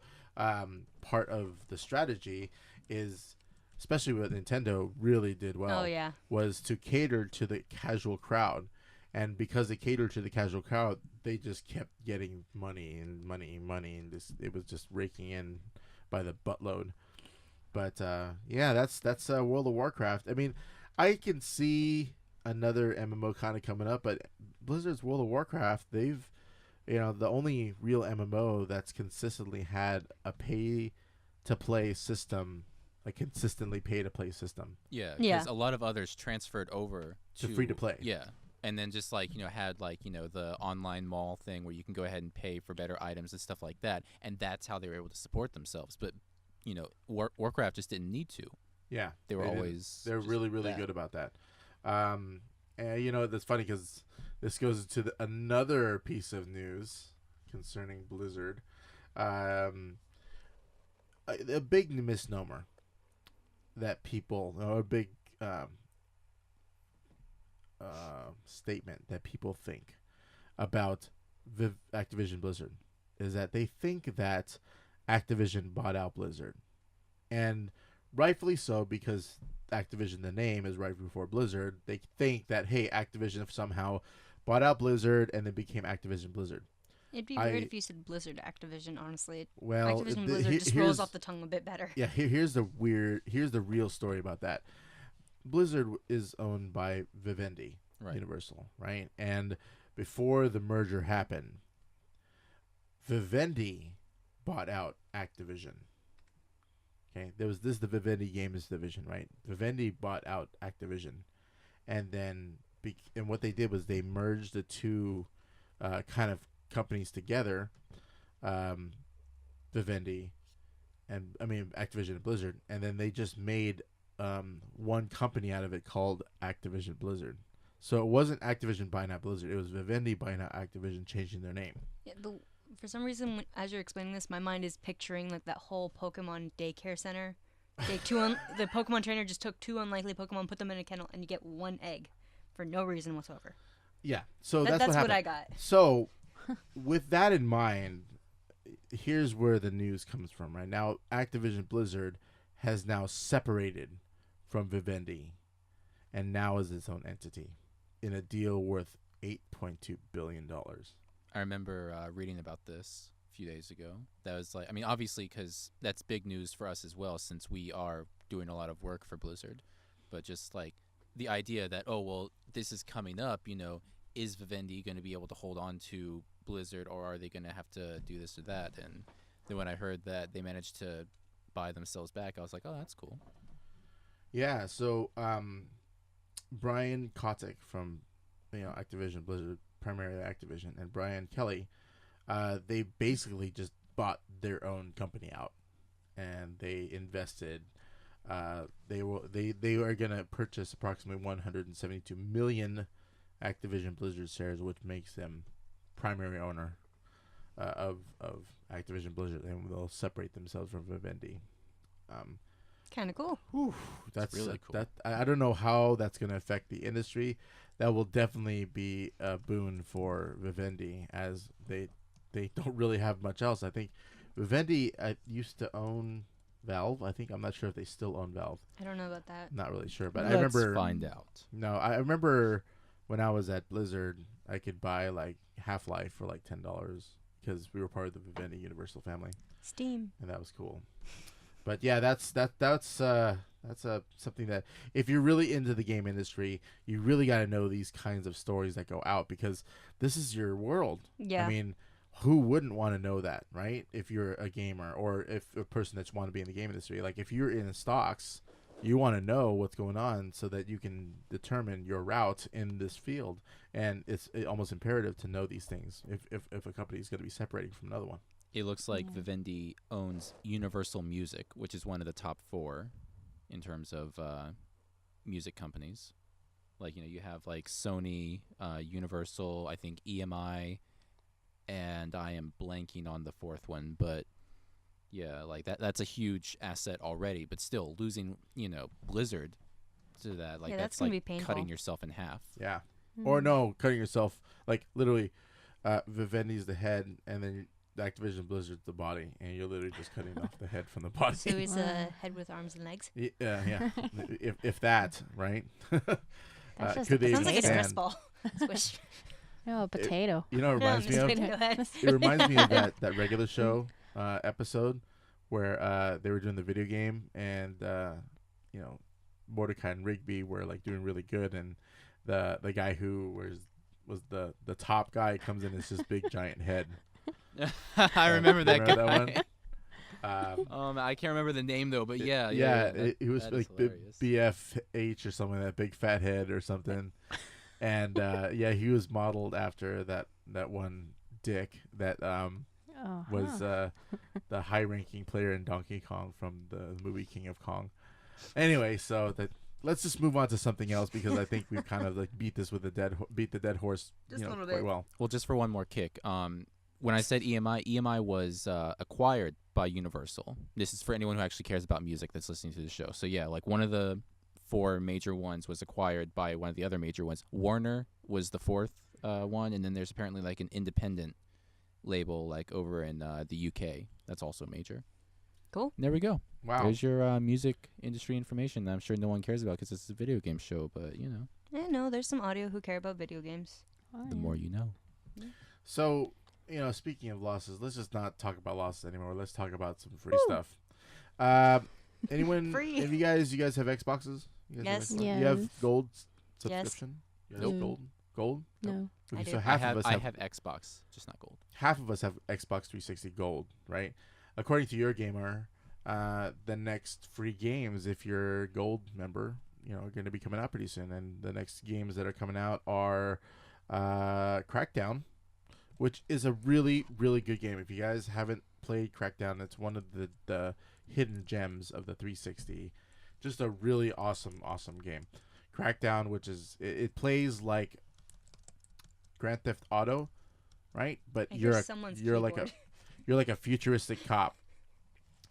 Speaker 2: part of the strategy is, especially what Nintendo really did well,
Speaker 1: Oh yeah.
Speaker 2: was to cater to the casual crowd. And because they catered to the casual crowd, they just kept getting money, and it was just raking in by the buttload. But yeah, that's World of Warcraft. I mean, I can see another MMO kind of coming up, but Blizzard's World of Warcraft, they've the only real MMO that's consistently had a pay-to-play system, a consistently pay-to-play system.
Speaker 4: Yeah,
Speaker 1: Yeah.
Speaker 4: because a lot of others transferred over
Speaker 2: To free-to-play.
Speaker 4: Yeah, and then just had the online mall thing where you can go ahead and pay for better items and stuff like that, and that's how they were able to support themselves. But Warcraft just didn't need to.
Speaker 2: Yeah,
Speaker 4: They were
Speaker 2: didn't.
Speaker 4: always
Speaker 2: They're
Speaker 4: just
Speaker 2: really
Speaker 4: that.
Speaker 2: good about that. And that's funny because this goes to another piece of news concerning Blizzard. a big misnomer that people, or a big statement that people think about Activision Blizzard is that they think that Activision bought out Blizzard, and rightfully so, because Activision, the name, is right before Blizzard. They think that, hey, Activision somehow bought out Blizzard and then became Activision Blizzard.
Speaker 1: It'd be weird if you said Blizzard Activision, honestly.
Speaker 2: Well,
Speaker 1: Activision Blizzard just rolls off the tongue a bit better.
Speaker 2: Yeah, here's the real story about that. Blizzard is owned by Vivendi,
Speaker 4: Right.
Speaker 2: Universal, right? And before the merger happened, Vivendi bought out Activision. Okay, this is the Vivendi Games division, right? Vivendi bought out Activision, and then and what they did was they merged the two kind of companies together, Vivendi, and Activision and Blizzard, and then they just made one company out of it called Activision Blizzard. So it wasn't Activision buying out Blizzard; it was Vivendi buying out Activision, changing their name.
Speaker 1: Yeah, for some reason, as you're explaining this, my mind is picturing like that whole Pokemon daycare center. The Pokemon trainer just took 2 unlikely Pokemon, put them in a kennel, and you get 1 egg for no reason whatsoever.
Speaker 2: Yeah, so that's
Speaker 1: what
Speaker 2: happened.
Speaker 1: I got.
Speaker 2: So, with that in mind, here's where the news comes from. Right now, Activision Blizzard has now separated from Vivendi, and now is its own entity in a deal worth $8.2 billion.
Speaker 4: I remember reading about this a few days ago. That was like, obviously, because that's big news for us as well, since we are doing a lot of work for Blizzard. But just like the idea that, oh, well, this is coming up, is Vivendi going to be able to hold on to Blizzard, or are they going to have to do this or that? And then when I heard that they managed to buy themselves back, I was like, oh, that's cool.
Speaker 2: Yeah, so Brian Kotick from Activision Blizzard, primarily Activision, and Brian Kelly, they basically just bought their own company out, and they invested. They are going to purchase approximately 172 million Activision Blizzard shares, which makes them primary owner of Activision Blizzard, and they'll separate themselves from Vivendi.
Speaker 1: Kind of cool.
Speaker 2: That's
Speaker 4: really cool.
Speaker 2: That I don't know how that's going to affect the industry. That will definitely be a boon for Vivendi, as they don't really have much else. I think Vivendi used to own Valve. I'm not sure if they still own Valve.
Speaker 1: I don't know about that.
Speaker 2: Not really sure, but
Speaker 4: Let's
Speaker 2: I remember.
Speaker 4: Find out.
Speaker 2: No, I remember when I was at Blizzard, I could buy like Half-Life for like $10 because we were part of the Vivendi Universal family.
Speaker 1: Steam.
Speaker 2: And that was cool. But yeah, that's something that if you're really into the game industry, you really got to know these kinds of stories that go out, because this is your world.
Speaker 1: Yeah.
Speaker 2: Who wouldn't want to know that, right? If you're a gamer, or if a person that's want to be in the game industry, like if you're in stocks, you want to know what's going on so that you can determine your route in this field. And it's almost imperative to know these things if a company is going to be separating from another one.
Speaker 4: It looks like Vivendi owns Universal Music, which is one of the top 4 in terms of music companies. Like, you have like Sony, Universal, I think EMI, and I am blanking on the 4th one, but yeah, like that's a huge asset already, but still losing, Blizzard to that, like
Speaker 1: that's
Speaker 4: like
Speaker 1: gonna be painful.
Speaker 4: cutting yourself in half.
Speaker 2: Yeah. Or no, cutting yourself, like literally Vivendi's the head, and then Activision Blizzard's the body, and you're literally just cutting off the head from the body.
Speaker 1: So he's a head with arms and legs.
Speaker 2: Yeah. if that, right?
Speaker 5: That's just
Speaker 2: could they
Speaker 1: Sounds like a
Speaker 2: expand?
Speaker 1: stress ball. Squish.
Speaker 5: No, a potato.
Speaker 2: You know what it reminds me of?
Speaker 1: Potato head.
Speaker 2: It reminds me of that regular show episode where they were doing the video game, and Mordecai and Rigby were like doing really good, and the guy who was the top guy comes in as this big giant head.
Speaker 4: I remember that guy.
Speaker 2: That one?
Speaker 4: I can't remember the name though, but yeah.
Speaker 2: It was
Speaker 4: that
Speaker 2: like
Speaker 4: is hilarious.
Speaker 2: BFH or something, that big fat head or something. And he was modeled after that one Dick that was the high-ranking player in Donkey Kong from the movie King of Kong. Anyway, so let's just move on to something else, because I think we've kind of like beat the dead horse
Speaker 1: Just a little
Speaker 2: quite
Speaker 1: bit.
Speaker 2: well.
Speaker 4: Well, just for one more kick, when I said EMI was acquired by Universal. This is for anyone who actually cares about music that's listening to the show. So yeah, like one of the 4 major ones was acquired by one of the other major ones. Warner was the 4th one, and then there's apparently like an independent label like over in the UK that's also major.
Speaker 1: Cool.
Speaker 4: And there we go.
Speaker 2: Wow.
Speaker 4: There's your music industry information that I'm sure no one cares about because it's a video game show, but you know.
Speaker 1: I know there's some audio who care about video games.
Speaker 5: Oh,
Speaker 4: The
Speaker 5: yeah.
Speaker 4: more you know.
Speaker 2: So, speaking of losses, let's just not talk about losses anymore. Let's talk about some free stuff. Anyone?
Speaker 1: Free.
Speaker 2: If you guys have Xboxes? You guys have
Speaker 1: Yes.
Speaker 2: Xbox? You have
Speaker 5: Yes.
Speaker 2: gold subscription? You guys have
Speaker 5: Nope.
Speaker 2: Gold?
Speaker 5: No.
Speaker 2: Okay,
Speaker 1: I
Speaker 2: so
Speaker 1: do.
Speaker 2: half of us
Speaker 4: I
Speaker 2: have
Speaker 4: have Xbox, just not gold.
Speaker 2: half of us have Xbox 360 Gold, right? According to your gamer, the next free games, if you're a Gold member, are going to be coming out pretty soon. And the next games that are coming out are Crackdown, which is a really, really good game. If you guys haven't played Crackdown, it's one of the hidden gems of the 360. Just a really awesome game. Crackdown, which is it plays like Grand Theft Auto, right? But
Speaker 1: I
Speaker 2: you're
Speaker 1: hear someone's
Speaker 2: like a futuristic cop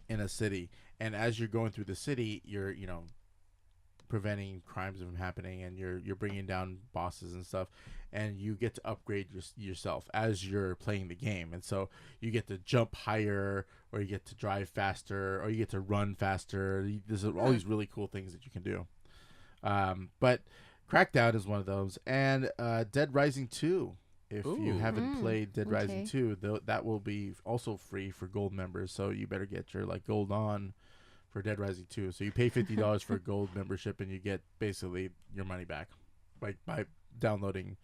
Speaker 2: in a city, and as you're going through the city, you're preventing crimes from happening, and you're bringing down bosses and stuff, and you get to upgrade yourself as you're playing the game. And so you get to jump higher, or you get to drive faster, or you get to run faster. There's all these really cool things that you can do. But Crackdown is one of those, and Dead Rising 2. If you
Speaker 4: Ooh.
Speaker 2: haven't played Dead Rising
Speaker 5: Okay.
Speaker 2: 2, that will be also free for gold members. So you better get your gold on for Dead Rising 2. So you pay $50 for a gold membership, and you get basically your money back, by downloading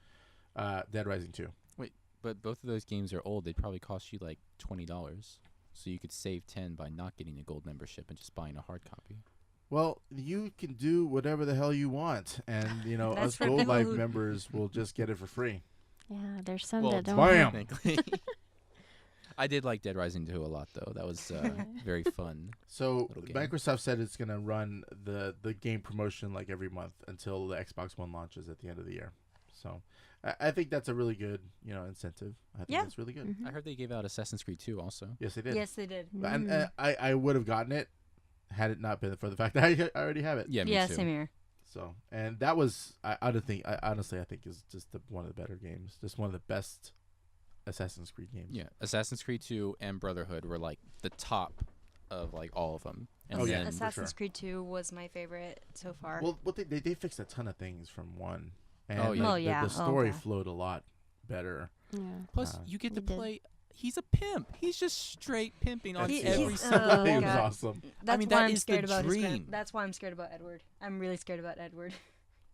Speaker 2: Dead Rising 2.
Speaker 4: But both of those games are old. They'd probably cost you like $20. So you could save 10 by not getting a gold membership and just buying a hard copy.
Speaker 2: Well, you can do whatever the hell you want, and
Speaker 1: That's
Speaker 2: us
Speaker 1: for
Speaker 2: Gold
Speaker 1: people
Speaker 2: Life
Speaker 1: who-
Speaker 2: members will just get it for free.
Speaker 5: Yeah, there's some
Speaker 4: Well,
Speaker 5: that don't.
Speaker 2: bam!
Speaker 4: Technically. I did like Dead Rising 2 a lot, though. That was very fun.
Speaker 2: So
Speaker 4: Little game.
Speaker 2: Microsoft said it's gonna run the game promotion like every month until the Xbox One launches at the end of the year. So I think that's a really good incentive. I think
Speaker 1: Yeah.
Speaker 2: that's really good.
Speaker 5: Mhm.
Speaker 4: I heard they gave out Assassin's Creed 2 also.
Speaker 2: Yes, they did.
Speaker 1: Yes, they did.
Speaker 2: And
Speaker 5: Mm.
Speaker 2: I would have gotten it had it not been for the fact that I already have it.
Speaker 4: Yeah, me
Speaker 1: Yeah,
Speaker 4: too.
Speaker 1: same here.
Speaker 2: So, and that was I honestly think is just one of the better games, just one of the best Assassin's Creed games.
Speaker 4: Yeah, Assassin's Creed 2 and Brotherhood were like the top of like all of them. And
Speaker 2: Oh, yeah.
Speaker 4: then
Speaker 2: for
Speaker 1: Assassin's
Speaker 2: sure.
Speaker 1: Creed 2 was my favorite so far.
Speaker 2: Well, they fixed a ton of things from 1, and
Speaker 4: Oh, yeah.
Speaker 1: Oh, yeah.
Speaker 2: the story
Speaker 1: Okay.
Speaker 2: flowed a lot better.
Speaker 5: Yeah.
Speaker 4: plus you get
Speaker 5: we
Speaker 4: to
Speaker 5: did.
Speaker 4: play. He's a pimp. He's just straight pimping on
Speaker 2: That's
Speaker 4: every
Speaker 1: he's-
Speaker 4: single
Speaker 1: oh,
Speaker 2: it was
Speaker 4: one.
Speaker 1: God.
Speaker 2: awesome.
Speaker 1: That's
Speaker 4: mean,
Speaker 1: why
Speaker 4: that
Speaker 1: I'm
Speaker 4: is the
Speaker 1: scared about his
Speaker 4: dream.
Speaker 1: That's why I'm scared about Edward. I'm really scared about Edward.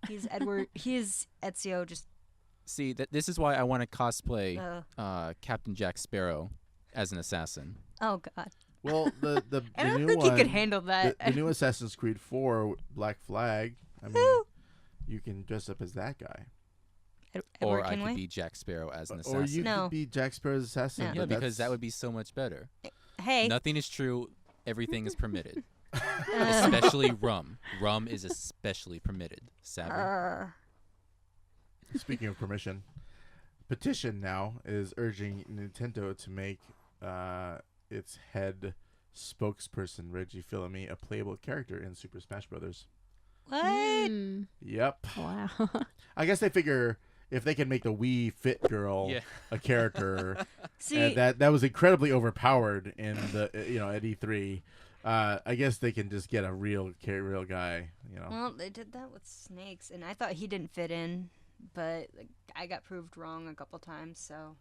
Speaker 1: He's Edward. He is Ezio. Just
Speaker 4: See, this is why I want to cosplay Captain Jack Sparrow as an assassin.
Speaker 1: oh god.
Speaker 2: Well, the
Speaker 1: I don't
Speaker 2: new
Speaker 1: think
Speaker 2: one,
Speaker 1: he could handle that.
Speaker 2: the new Assassin's Creed 4 Black Flag. I mean,
Speaker 1: Woo.
Speaker 2: you can dress up as that guy,
Speaker 1: Edward
Speaker 4: Or I
Speaker 1: Kenway?
Speaker 4: could be Jack Sparrow as an
Speaker 2: or
Speaker 4: assassin.
Speaker 2: you
Speaker 1: No.
Speaker 2: could be Jack Sparrow's assassin.
Speaker 1: No.
Speaker 2: but
Speaker 4: Yeah, because that
Speaker 2: that's-
Speaker 4: would be so much better.
Speaker 1: Hey.
Speaker 4: Nothing is true. Everything is permitted.
Speaker 1: Uh,
Speaker 4: Especially rum. Rum is especially permitted. Savvy.
Speaker 2: Speaking of permission, Petition now is urging Nintendo to make its head spokesperson Reggie Fils-Aimé a playable character in Super Smash Brothers.
Speaker 1: what?
Speaker 5: Mm.
Speaker 2: Yep.
Speaker 5: Wow.
Speaker 2: I guess they figure if they can make the Wii Fit girl
Speaker 4: Yeah.
Speaker 2: a character,
Speaker 1: See,
Speaker 2: and that was incredibly overpowered in the at E3. I guess they can just get a real guy.
Speaker 1: well, they did that with Snakes, and I thought he didn't fit in, but I got proved wrong a couple times. So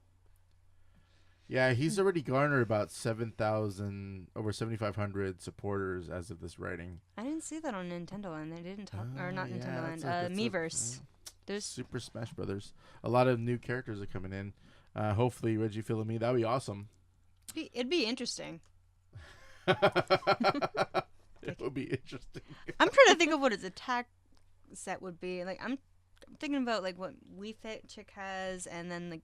Speaker 2: Yeah, he's already garnered about 7,000, over 7,500 supporters as of this writing.
Speaker 1: I didn't see that on Nintendo Land. They didn't talk, or not
Speaker 2: Yeah,
Speaker 1: Nintendo Land.
Speaker 2: that's
Speaker 1: Miiverse. There's
Speaker 2: Super Smash Brothers. A lot of new characters are coming in. Hopefully, Reggie Fils-Aimé, that'd be awesome.
Speaker 1: it'd be interesting.
Speaker 2: It would be interesting.
Speaker 1: I'm trying to think of what his attack set would be. Like I'm thinking about like what Wii Fit chick has, and then like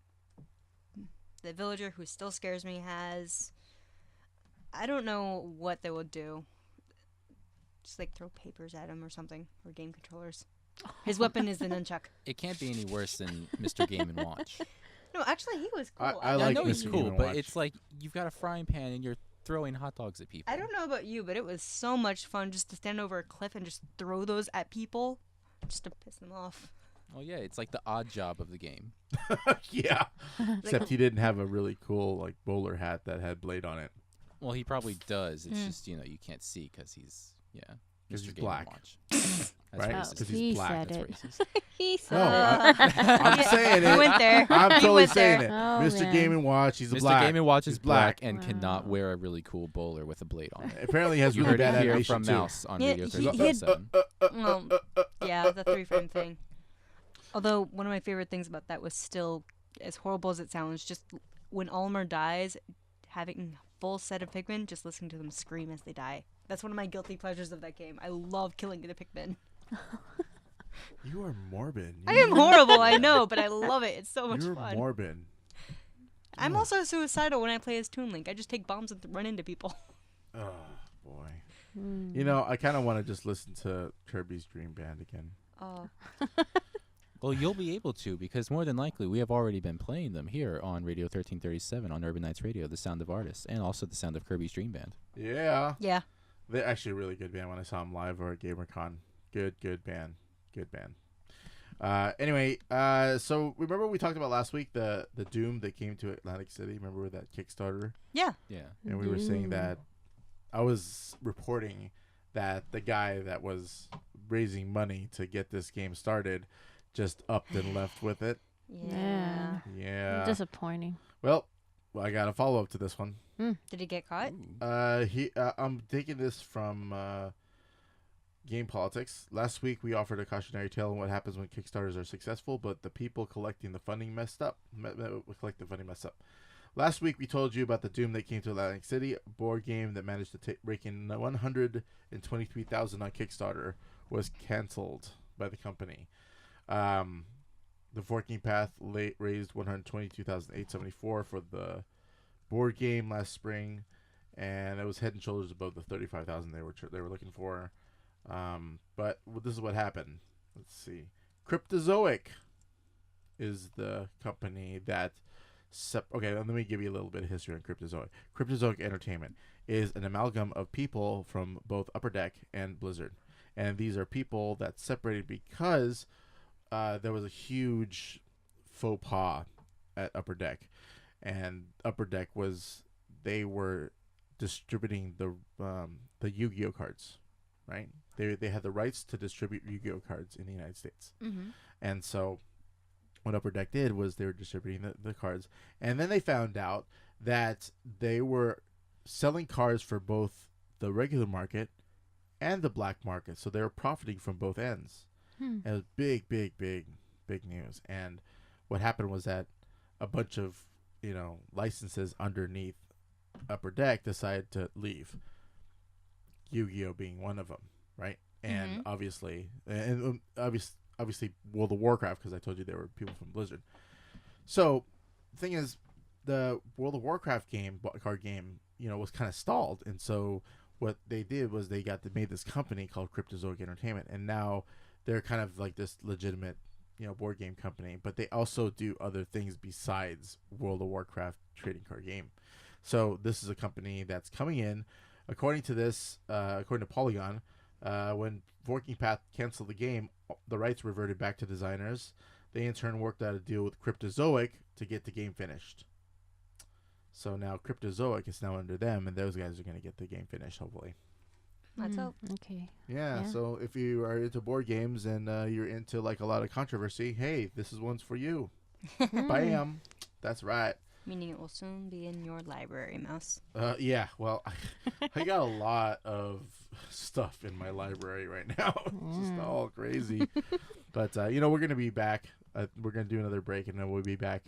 Speaker 1: the villager who still scares me has. I don't know what they would do. Just like throw papers at him or something, or game controllers. His weapon is the nunchuck.
Speaker 4: It can't be any worse than Mr. Game & Watch.
Speaker 1: No, actually, he was cool.
Speaker 2: I
Speaker 4: I
Speaker 2: like
Speaker 4: know he's
Speaker 2: Mr.
Speaker 4: cool,
Speaker 2: Game &
Speaker 4: but
Speaker 2: Watch.
Speaker 4: it's like you've got a frying pan and you're throwing hot dogs at people.
Speaker 1: I don't know about you, but it was so much fun just to stand over a cliff and just throw those at people, just to piss them off.
Speaker 4: Oh yeah, it's like the odd job of the game.
Speaker 2: Yeah. Except he didn't have a really cool like bowler hat that had blade on it.
Speaker 4: Well, he probably does. It's
Speaker 1: Mm.
Speaker 4: just you can't see because he's
Speaker 2: 'Cause
Speaker 4: Mr.
Speaker 2: he's
Speaker 4: Game
Speaker 2: black.
Speaker 4: Watch. That's
Speaker 2: Right?
Speaker 4: racist.
Speaker 2: 'Cause he's
Speaker 5: he
Speaker 2: black,
Speaker 5: said
Speaker 4: That's
Speaker 5: it.
Speaker 4: racist.
Speaker 5: He said
Speaker 2: No,
Speaker 5: it.
Speaker 2: I'm saying
Speaker 1: He
Speaker 2: it.
Speaker 1: went there.
Speaker 2: I'm
Speaker 1: He
Speaker 2: totally
Speaker 1: went
Speaker 2: saying
Speaker 1: there.
Speaker 2: it.
Speaker 5: Oh,
Speaker 2: Mr.
Speaker 5: man.
Speaker 2: Game & Watch, he's a
Speaker 4: Mr.
Speaker 2: black.
Speaker 4: Game & Watch
Speaker 2: He's
Speaker 4: is black
Speaker 2: black.
Speaker 4: and cannot
Speaker 5: Wow.
Speaker 4: wear a really cool bowler with a blade on it.
Speaker 2: Apparently he has
Speaker 4: You
Speaker 2: really
Speaker 4: heard
Speaker 2: bad
Speaker 4: it here
Speaker 2: animation
Speaker 4: from
Speaker 2: too.
Speaker 4: Mouse on
Speaker 1: Yeah,
Speaker 4: Radio
Speaker 1: he had-
Speaker 4: 1337.
Speaker 1: Well, yeah, the 3-frame thing. Although one of my favorite things about that was still, as horrible as it sounds, just when Olimar dies, having a full set of Pikmin, just listening to them scream as they die. That's one of my guilty pleasures of that game. I love killing the Pikmin.
Speaker 2: You are morbid.
Speaker 1: I am horrible, I know, but I love it. It's so much
Speaker 2: You're
Speaker 1: fun.
Speaker 2: morbid.
Speaker 1: I'm also suicidal when I play as Toon Link. I just take bombs and run into people.
Speaker 2: Oh boy.
Speaker 5: Mm.
Speaker 2: You know, I kind of want to just listen to Kirby's Dream Band again.
Speaker 1: Oh,
Speaker 4: Well, you'll be able to because more than likely we have already been playing them here on Radio 1337 on Urban Nights Radio, the sound of artists, and also the sound of Kirby's Dream Band.
Speaker 2: Yeah.
Speaker 1: yeah.
Speaker 2: They're actually a really good band when I saw them live or at GamerCon. Good band. Good band. Anyway, so remember we talked about last week the Doom that came to Atlantic City? Remember that Kickstarter?
Speaker 1: Yeah.
Speaker 4: Yeah.
Speaker 2: And we were saying
Speaker 5: Doom.
Speaker 2: that I was reporting that the guy that was raising money to get this game started just upped and left with it.
Speaker 1: Yeah.
Speaker 2: Yeah.
Speaker 5: Disappointing.
Speaker 2: Well, I got a follow up to this one.
Speaker 1: Did he get caught?
Speaker 2: I'm taking this from Game Politics. Last week we offered a cautionary tale on what happens when Kickstarters are successful, but the people collecting the funding messed up. Last week we told you about the Doom that came to Atlantic City, a board game that managed to rake in $123,000 on Kickstarter, was canceled by the company. The Forking Path raised $122,874 for the board game last spring, and it was head and shoulders above the $35,000 they were looking for. But this is what happened. Let's see. Cryptozoic is the company that. Okay, let me give you a little bit of history on Cryptozoic. Cryptozoic Entertainment is an amalgam of people from both Upper Deck and Blizzard, and these are people that separated because there was a huge faux pas at Upper Deck, and Upper Deck they were distributing the Yu-Gi-Oh cards, right? They had the rights to distribute Yu-Gi-Oh cards in the United States, and so what Upper Deck did was they were distributing the cards, and then they found out that they were selling cards for both the regular market and the black market, so they were profiting from both ends. It was big news. And what happened was that a bunch of licenses underneath Upper Deck decided to leave, Yu-Gi-Oh being one of them, right? And obviously World of Warcraft, because I told you there were people from Blizzard. So the thing is, the World of Warcraft card game, was kind of stalled, and so what they did was they made this company called Cryptozoic Entertainment, and now they're kind of like this legitimate, board game company, but they also do other things besides World of Warcraft trading card game. So this is a company that's coming in, according to Polygon, when Forking Path canceled the game, the rights reverted back to designers. They in turn worked out a deal with Cryptozoic to get the game finished. So now Cryptozoic is now under them, and those guys are going to get the game finished, hopefully.
Speaker 1: Let's hope.
Speaker 5: Okay.
Speaker 2: Yeah, so if you are into board games and you're into like a lot of controversy, hey, this is one's for you. Bam. That's right.
Speaker 1: Meaning it will soon be in your library, Mouse.
Speaker 2: Yeah, well, I got a lot of stuff in my library right now. It's just all crazy. But, we're going to be back. We're going to do another break, and then we'll be back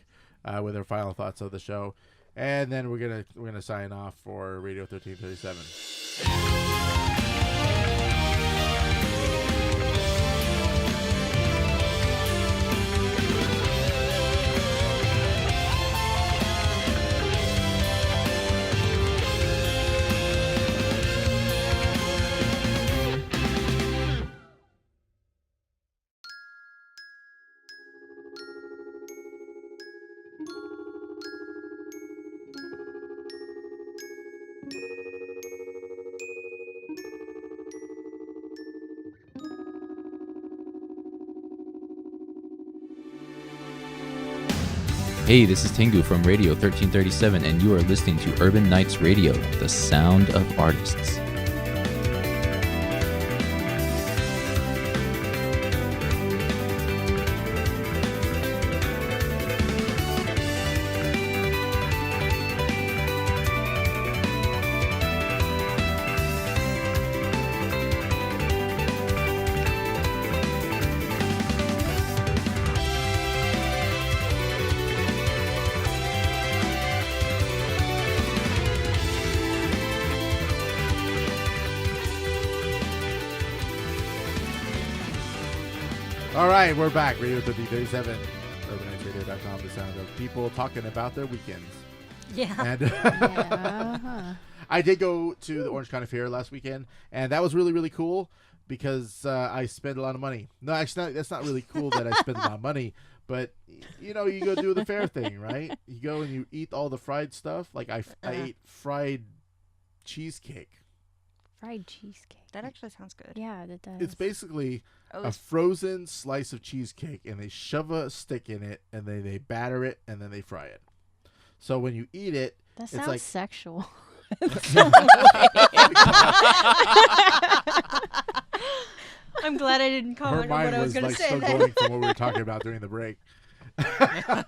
Speaker 2: with our final thoughts of the show. And then we're gonna sign off for Radio 1337.
Speaker 4: Hey, this is Tengu from Radio 1337, and you are listening to Urban Nights Radio, the sound of artists.
Speaker 2: All right, we're back. Radio 1337, UrbanNightsRadio.com, the sound of people talking about their weekends.
Speaker 1: Yeah.
Speaker 2: And
Speaker 5: Yeah.
Speaker 2: I did go to the Orange County Fair last weekend, and that was really, really cool because I spent a lot of money. No, actually, that's not really cool that I spent a lot of money, but, you know, you go do the fair thing, right? You go and you eat all the fried stuff. Like, I ate fried cheesecake.
Speaker 5: Fried cheesecake.
Speaker 1: That actually sounds good.
Speaker 5: Yeah, that does.
Speaker 2: It's basically
Speaker 1: Oh,
Speaker 2: a frozen slice of cheesecake, and they shove a stick in it, and then they batter it, and then they fry it. So when you eat it,
Speaker 5: That
Speaker 2: it's
Speaker 5: sounds
Speaker 2: like
Speaker 5: sexual.
Speaker 1: I'm glad I didn't
Speaker 2: her
Speaker 1: comment on
Speaker 2: mind
Speaker 1: what I was
Speaker 2: was
Speaker 1: going to
Speaker 2: like
Speaker 1: say.
Speaker 2: still
Speaker 1: then.
Speaker 2: going from what we were talking about during the break.
Speaker 1: Come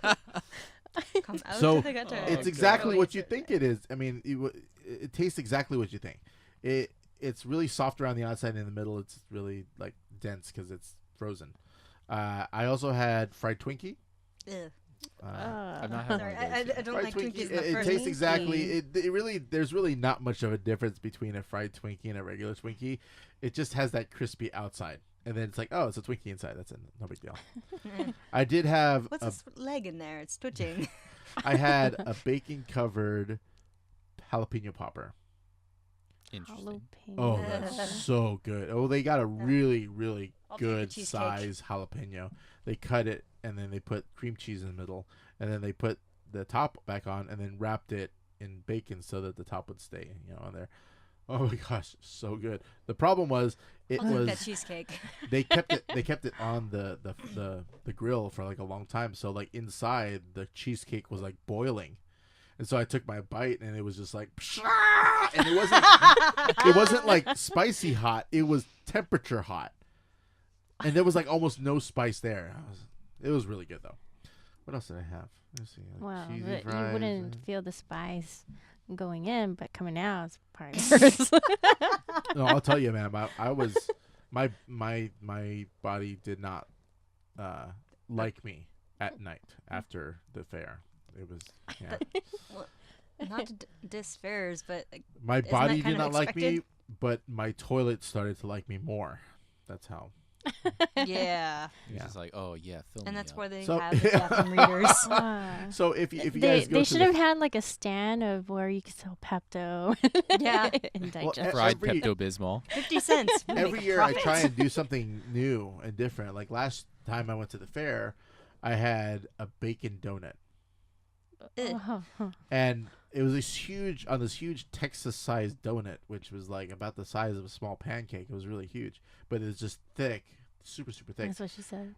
Speaker 1: out
Speaker 2: So,
Speaker 1: to the gutter.
Speaker 2: It's exactly what you think it is. I mean, it tastes exactly what you think. It's really soft around the outside, and in the middle it's really like dense because it's frozen. I also had fried Twinkie.
Speaker 1: Ugh.
Speaker 4: I've not had
Speaker 1: Sorry,
Speaker 4: one of those yet.
Speaker 1: I don't
Speaker 2: Fried
Speaker 1: like
Speaker 2: Twinkie,
Speaker 1: Twinkies in the
Speaker 2: it
Speaker 1: first
Speaker 2: tastes
Speaker 1: place.
Speaker 2: exactly. It really. There's really not much of a difference between a fried Twinkie and a regular Twinkie. It just has that crispy outside, and then it's like, oh, it's a Twinkie inside. That's no big deal. I did have
Speaker 1: What's this leg in there? It's twitching.
Speaker 2: I had a bacon covered jalapeno popper.
Speaker 4: Interesting.
Speaker 5: Jalapeno.
Speaker 2: Oh, that's so good. Oh, they got a really, really
Speaker 1: I'll take a
Speaker 2: good
Speaker 1: cheesecake.
Speaker 2: size jalapeno. They cut it, and then they put cream cheese in the middle, and then they put the top back on, and then wrapped it in bacon so that the top would stay, on there. Oh my gosh, so good. The problem was it
Speaker 1: I'll take
Speaker 2: was
Speaker 1: that cheesecake.
Speaker 2: they kept it on the grill for like a long time, so like inside the cheesecake was like boiling. And so I took my bite, and it was just like, and it wasn't like spicy hot. It was temperature hot, and there was like almost no spice there. It was really good though. What else did I have? Let's see. Like
Speaker 5: Well,
Speaker 2: cheesy
Speaker 5: you
Speaker 2: fries,
Speaker 5: wouldn't feel the spice going in, but coming out is probably worse.
Speaker 2: No, I'll tell you, man. I was my body did not like me at night after the fair. It was
Speaker 1: Not to diss fairs, but like,
Speaker 2: my
Speaker 1: Isn't
Speaker 2: body
Speaker 1: that kind
Speaker 2: did
Speaker 1: of
Speaker 2: not like me,
Speaker 1: expected?
Speaker 2: but my toilet started to like me more. That's how.
Speaker 1: yeah.
Speaker 4: It's
Speaker 2: Yeah.
Speaker 4: just like, oh yeah, fill
Speaker 1: And
Speaker 4: me
Speaker 1: that's
Speaker 4: up.
Speaker 1: where they
Speaker 2: So-
Speaker 1: have the bathroom readers.
Speaker 2: So if you
Speaker 5: they
Speaker 2: guys go to
Speaker 5: should
Speaker 2: the
Speaker 5: have had like a stand of where you could sell Pepto.
Speaker 1: Yeah.
Speaker 5: and
Speaker 2: Well,
Speaker 5: digest.
Speaker 4: Fried
Speaker 2: every-
Speaker 4: Pepto-Bismol.
Speaker 1: 50 cents. We'll make
Speaker 2: every
Speaker 1: a
Speaker 2: year I
Speaker 1: profit.
Speaker 2: try and do something new and different. Like last time I went to the fair, I had a bacon donut.
Speaker 1: Ugh.
Speaker 5: Oh,
Speaker 2: And it was this huge Texas-sized donut, which was like about the size of a small pancake. It was really huge, but it was just thick, super, super thick.
Speaker 5: that's what she said.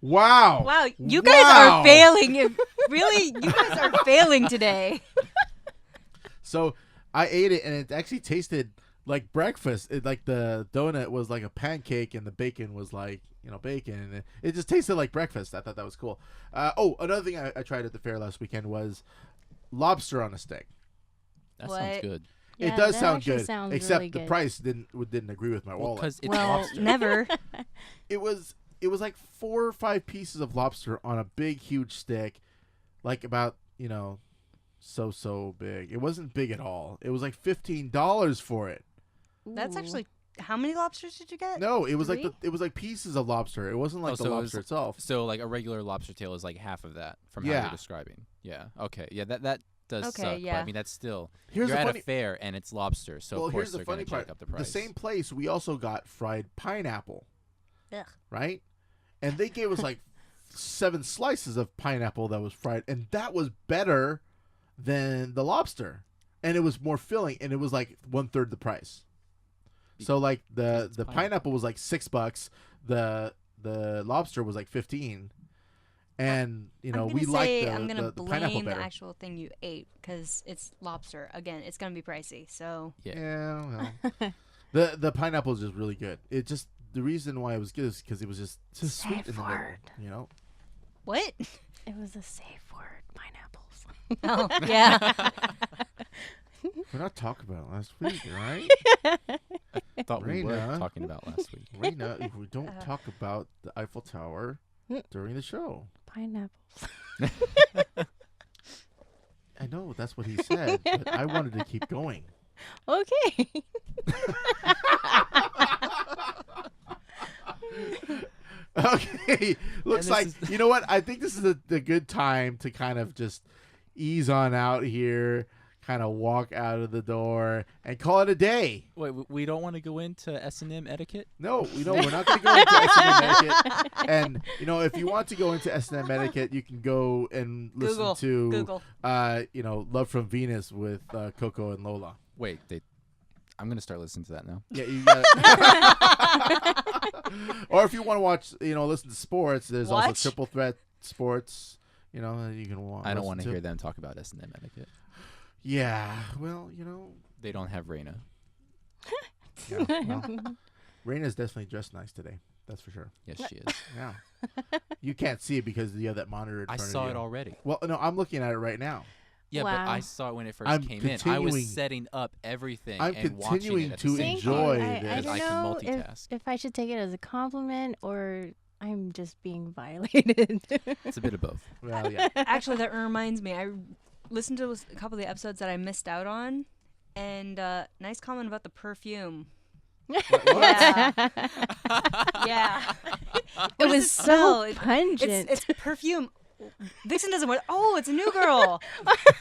Speaker 2: Wow!
Speaker 1: Wow, you guys
Speaker 2: Wow.
Speaker 1: are failing. Really, you guys are failing today.
Speaker 2: So I ate it, and it actually tasted like breakfast. Like the donut was like a pancake, and the bacon was like bacon, and it just tasted like breakfast. I thought that was cool. Another thing I tried at the fair last weekend was lobster on a stick.
Speaker 4: That
Speaker 1: What?
Speaker 4: sounds good.
Speaker 2: It
Speaker 5: Yeah,
Speaker 2: does
Speaker 5: that
Speaker 2: sound
Speaker 5: actually
Speaker 2: good,
Speaker 5: sounds
Speaker 2: except
Speaker 5: really
Speaker 2: the
Speaker 5: good.
Speaker 2: price didn't agree with my wallet.
Speaker 4: Because it's
Speaker 1: Well,
Speaker 4: lobster.
Speaker 1: never.
Speaker 2: It was like 4 or 5 pieces of lobster on a big, huge stick, like about so big. It wasn't big at all. It was like $15 for it.
Speaker 1: That's
Speaker 5: Ooh.
Speaker 1: actually how many lobsters did you get?
Speaker 2: No, it was like
Speaker 1: Three?
Speaker 2: it was like pieces of lobster. It wasn't like
Speaker 4: Oh,
Speaker 2: the
Speaker 4: so it
Speaker 2: lobster
Speaker 4: was-
Speaker 2: itself.
Speaker 4: So like a regular lobster tail is like half of that from how
Speaker 2: Yeah.
Speaker 4: you're describing. Yeah. Okay. Yeah. That does
Speaker 1: Okay,
Speaker 4: suck. But
Speaker 1: yeah.
Speaker 4: I mean, that's still
Speaker 2: Here's
Speaker 4: you're
Speaker 2: the
Speaker 4: at
Speaker 2: funny.
Speaker 4: a fair and it's lobster, so
Speaker 2: Well,
Speaker 4: of
Speaker 2: here's
Speaker 4: course
Speaker 2: the
Speaker 4: they're going
Speaker 2: funny
Speaker 4: to
Speaker 2: part.
Speaker 4: jack up the price.
Speaker 2: The same place we also got fried pineapple,
Speaker 1: Ugh.
Speaker 2: right? And they gave us like 7 slices of pineapple that was fried, and that was better than the lobster, and it was more filling, and it was like 1/3 the price. So like the
Speaker 4: pineapple.
Speaker 2: pineapple was like $6, the lobster was like 15, And you know,
Speaker 1: I'm
Speaker 2: we
Speaker 1: gonna
Speaker 2: like
Speaker 1: say
Speaker 2: the
Speaker 1: I'm gonna
Speaker 2: the pineapple
Speaker 1: blame the
Speaker 2: better.
Speaker 1: actual thing you ate because it's lobster. Again, it's gonna be pricey. So
Speaker 2: Yeah, well, the pineapple is just really good. It just the reason why it was good is because it was just sweet in the middle.
Speaker 5: word.
Speaker 2: You know.
Speaker 1: what?
Speaker 5: It was a safe word, pineapples.
Speaker 1: Oh yeah.
Speaker 2: We're not talking about last week, right?
Speaker 4: Thought we were
Speaker 2: Raina.
Speaker 4: talking about last week.
Speaker 2: Raina, if we don't talk about the Eiffel Tower during the show.
Speaker 5: Pineapples.
Speaker 2: I know that's what he said, but I wanted to keep going.
Speaker 5: Okay.
Speaker 2: Okay, looks
Speaker 4: this
Speaker 2: like
Speaker 4: is-
Speaker 2: you know what? I think this is the good time to kind of just ease on out here, kind of walk out of the door and call it a day.
Speaker 4: Wait, we don't want to go into S&M etiquette?
Speaker 2: No, we're not going to go into S&M etiquette. And you know, if you want to go into S&M etiquette, you can go and listen to
Speaker 1: Google.
Speaker 2: you know, Love from Venus with Coco and Lola.
Speaker 4: Wait, I'm going to start listening to that now.
Speaker 2: Yeah, you got it. Or if you want to watch, you know, listen to sports, there's also
Speaker 1: Watch?
Speaker 2: Triple Threat Sports. You know, that you can watch.
Speaker 4: I don't want to hear them talk about S&M etiquette.
Speaker 2: Yeah, well, you know,
Speaker 4: They don't have Raina.
Speaker 2: yeah, well, Raina's definitely dressed nice today. That's for sure.
Speaker 4: Yes, she is.
Speaker 2: Yeah, you can't see it because you have that monitor in
Speaker 4: I
Speaker 2: front of
Speaker 4: saw
Speaker 2: you.
Speaker 4: it already.
Speaker 2: Well, no, I'm looking at it right now.
Speaker 4: Yeah,
Speaker 5: Wow.
Speaker 4: but I saw it when it 1st
Speaker 2: I'm
Speaker 4: came in. I
Speaker 2: continuing-
Speaker 4: was setting up everything
Speaker 2: I'm
Speaker 4: and watching
Speaker 2: continuing
Speaker 4: it at
Speaker 2: to
Speaker 4: the same
Speaker 2: enjoy
Speaker 4: time.
Speaker 5: I
Speaker 2: this.
Speaker 5: don't
Speaker 4: I can
Speaker 5: know
Speaker 4: multitask.
Speaker 5: if I should take it as a compliment or I'm just being violated.
Speaker 4: It's a bit of both.
Speaker 2: Well, yeah.
Speaker 1: Actually, that reminds me. I listened to a couple of the episodes that I missed out on, and nice comment about the perfume. Yeah. Yeah.
Speaker 5: It
Speaker 1: What does
Speaker 5: was
Speaker 1: it smell?
Speaker 5: so pungent.
Speaker 1: It's perfume. Vixen doesn't want. Oh, it's a new girl.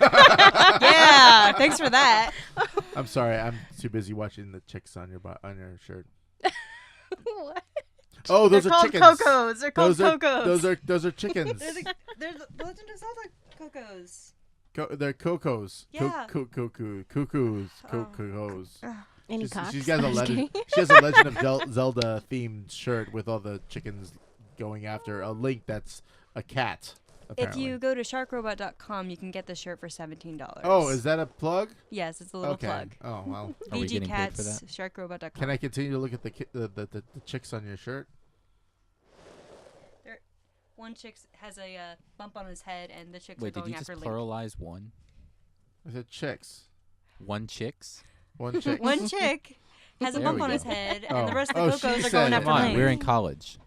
Speaker 1: Yeah. Thanks for that.
Speaker 2: I'm sorry, I'm too busy watching the chicks on your on your shirt.
Speaker 5: What?
Speaker 2: Oh, those
Speaker 1: They're
Speaker 2: are
Speaker 1: called
Speaker 2: chickens.
Speaker 1: cocos. They're called cocos.
Speaker 2: Those are chickens.
Speaker 1: They're the Legend of Zelda cocos.
Speaker 2: They're cocos.
Speaker 1: Yeah.
Speaker 2: Cuckoos.
Speaker 1: Oh.
Speaker 2: Cocos.
Speaker 5: Any cocks?
Speaker 2: She's got a
Speaker 5: I'm just
Speaker 2: legend.
Speaker 5: kidding.
Speaker 2: She has a Legend of Zelda themed shirt with all the chickens going after a Link that's a cat.
Speaker 1: If
Speaker 2: Apparently.
Speaker 1: you go to sharkrobot.com, you can get the shirt for $17.
Speaker 2: Oh, is that a plug?
Speaker 1: Yes, it's a little
Speaker 2: Okay.
Speaker 1: plug.
Speaker 2: Oh well.
Speaker 4: Are we
Speaker 1: VG
Speaker 4: getting paid for
Speaker 1: Cats,
Speaker 4: that?
Speaker 1: sharkrobot.com.
Speaker 2: Can I continue to look at the chicks on your shirt?
Speaker 1: One chick has a bump on his head, and the chicks
Speaker 4: Wait,
Speaker 1: are
Speaker 4: did
Speaker 1: going
Speaker 4: you just
Speaker 1: after Link.
Speaker 4: pluralize one?
Speaker 2: I said chicks.
Speaker 4: One chicks?
Speaker 2: One chick.
Speaker 1: One chick has a
Speaker 4: There
Speaker 1: bump
Speaker 4: we
Speaker 1: on
Speaker 4: go.
Speaker 1: his head, and
Speaker 2: Oh.
Speaker 1: the rest
Speaker 2: Oh,
Speaker 1: of the
Speaker 2: she
Speaker 1: cocos are
Speaker 2: said
Speaker 1: going
Speaker 2: it.
Speaker 1: after
Speaker 4: Come on,
Speaker 1: Link.
Speaker 4: we're in college.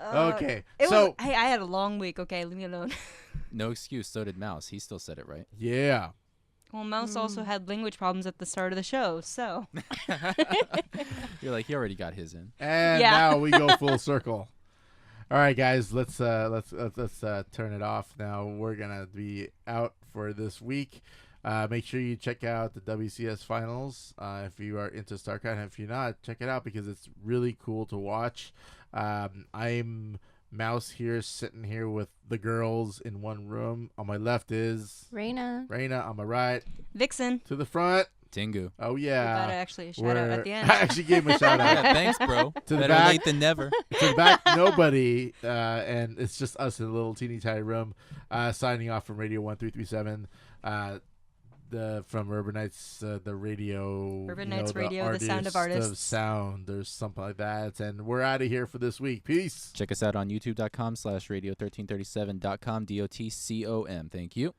Speaker 2: Okay,
Speaker 1: It
Speaker 2: so
Speaker 1: was, hey, I had a long week. Okay, leave me alone.
Speaker 4: No excuse, so did Mouse. He still said it right.
Speaker 2: yeah.
Speaker 1: Well, Mouse also had language problems at the start of the show, so
Speaker 4: You're like, he already got his in.
Speaker 2: And
Speaker 1: Yeah.
Speaker 2: now we go full circle. All right, guys, let's turn it off now. We're gonna be out for this week. Make sure you check out the WCS finals if you are into StarCraft. And if you're not, check it out because it's really cool to watch. I'm Mouse here, sitting here with the girls in one room. On my left is
Speaker 5: Raina.
Speaker 2: Raina. On my right,
Speaker 1: Vixen.
Speaker 2: to the front.
Speaker 4: Tengu.
Speaker 2: Oh
Speaker 1: We
Speaker 2: yeah.
Speaker 1: got actually a shout out at the end.
Speaker 2: I actually gave him a shout out.
Speaker 4: Yeah, thanks, bro.
Speaker 2: To the
Speaker 4: Better
Speaker 2: back.
Speaker 4: late than never.
Speaker 2: To the back, nobody, and it's just us in a little teeny tiny room. Signing off from Radio 1337. From Urban Nights, the radio.
Speaker 1: Urban Nights Radio, the sound of artists.
Speaker 2: Of sound, there's something like that, and we're out of here for this week. Peace.
Speaker 4: Check us out on youtube.com/radio1337.com, DOTCOM. Thank you.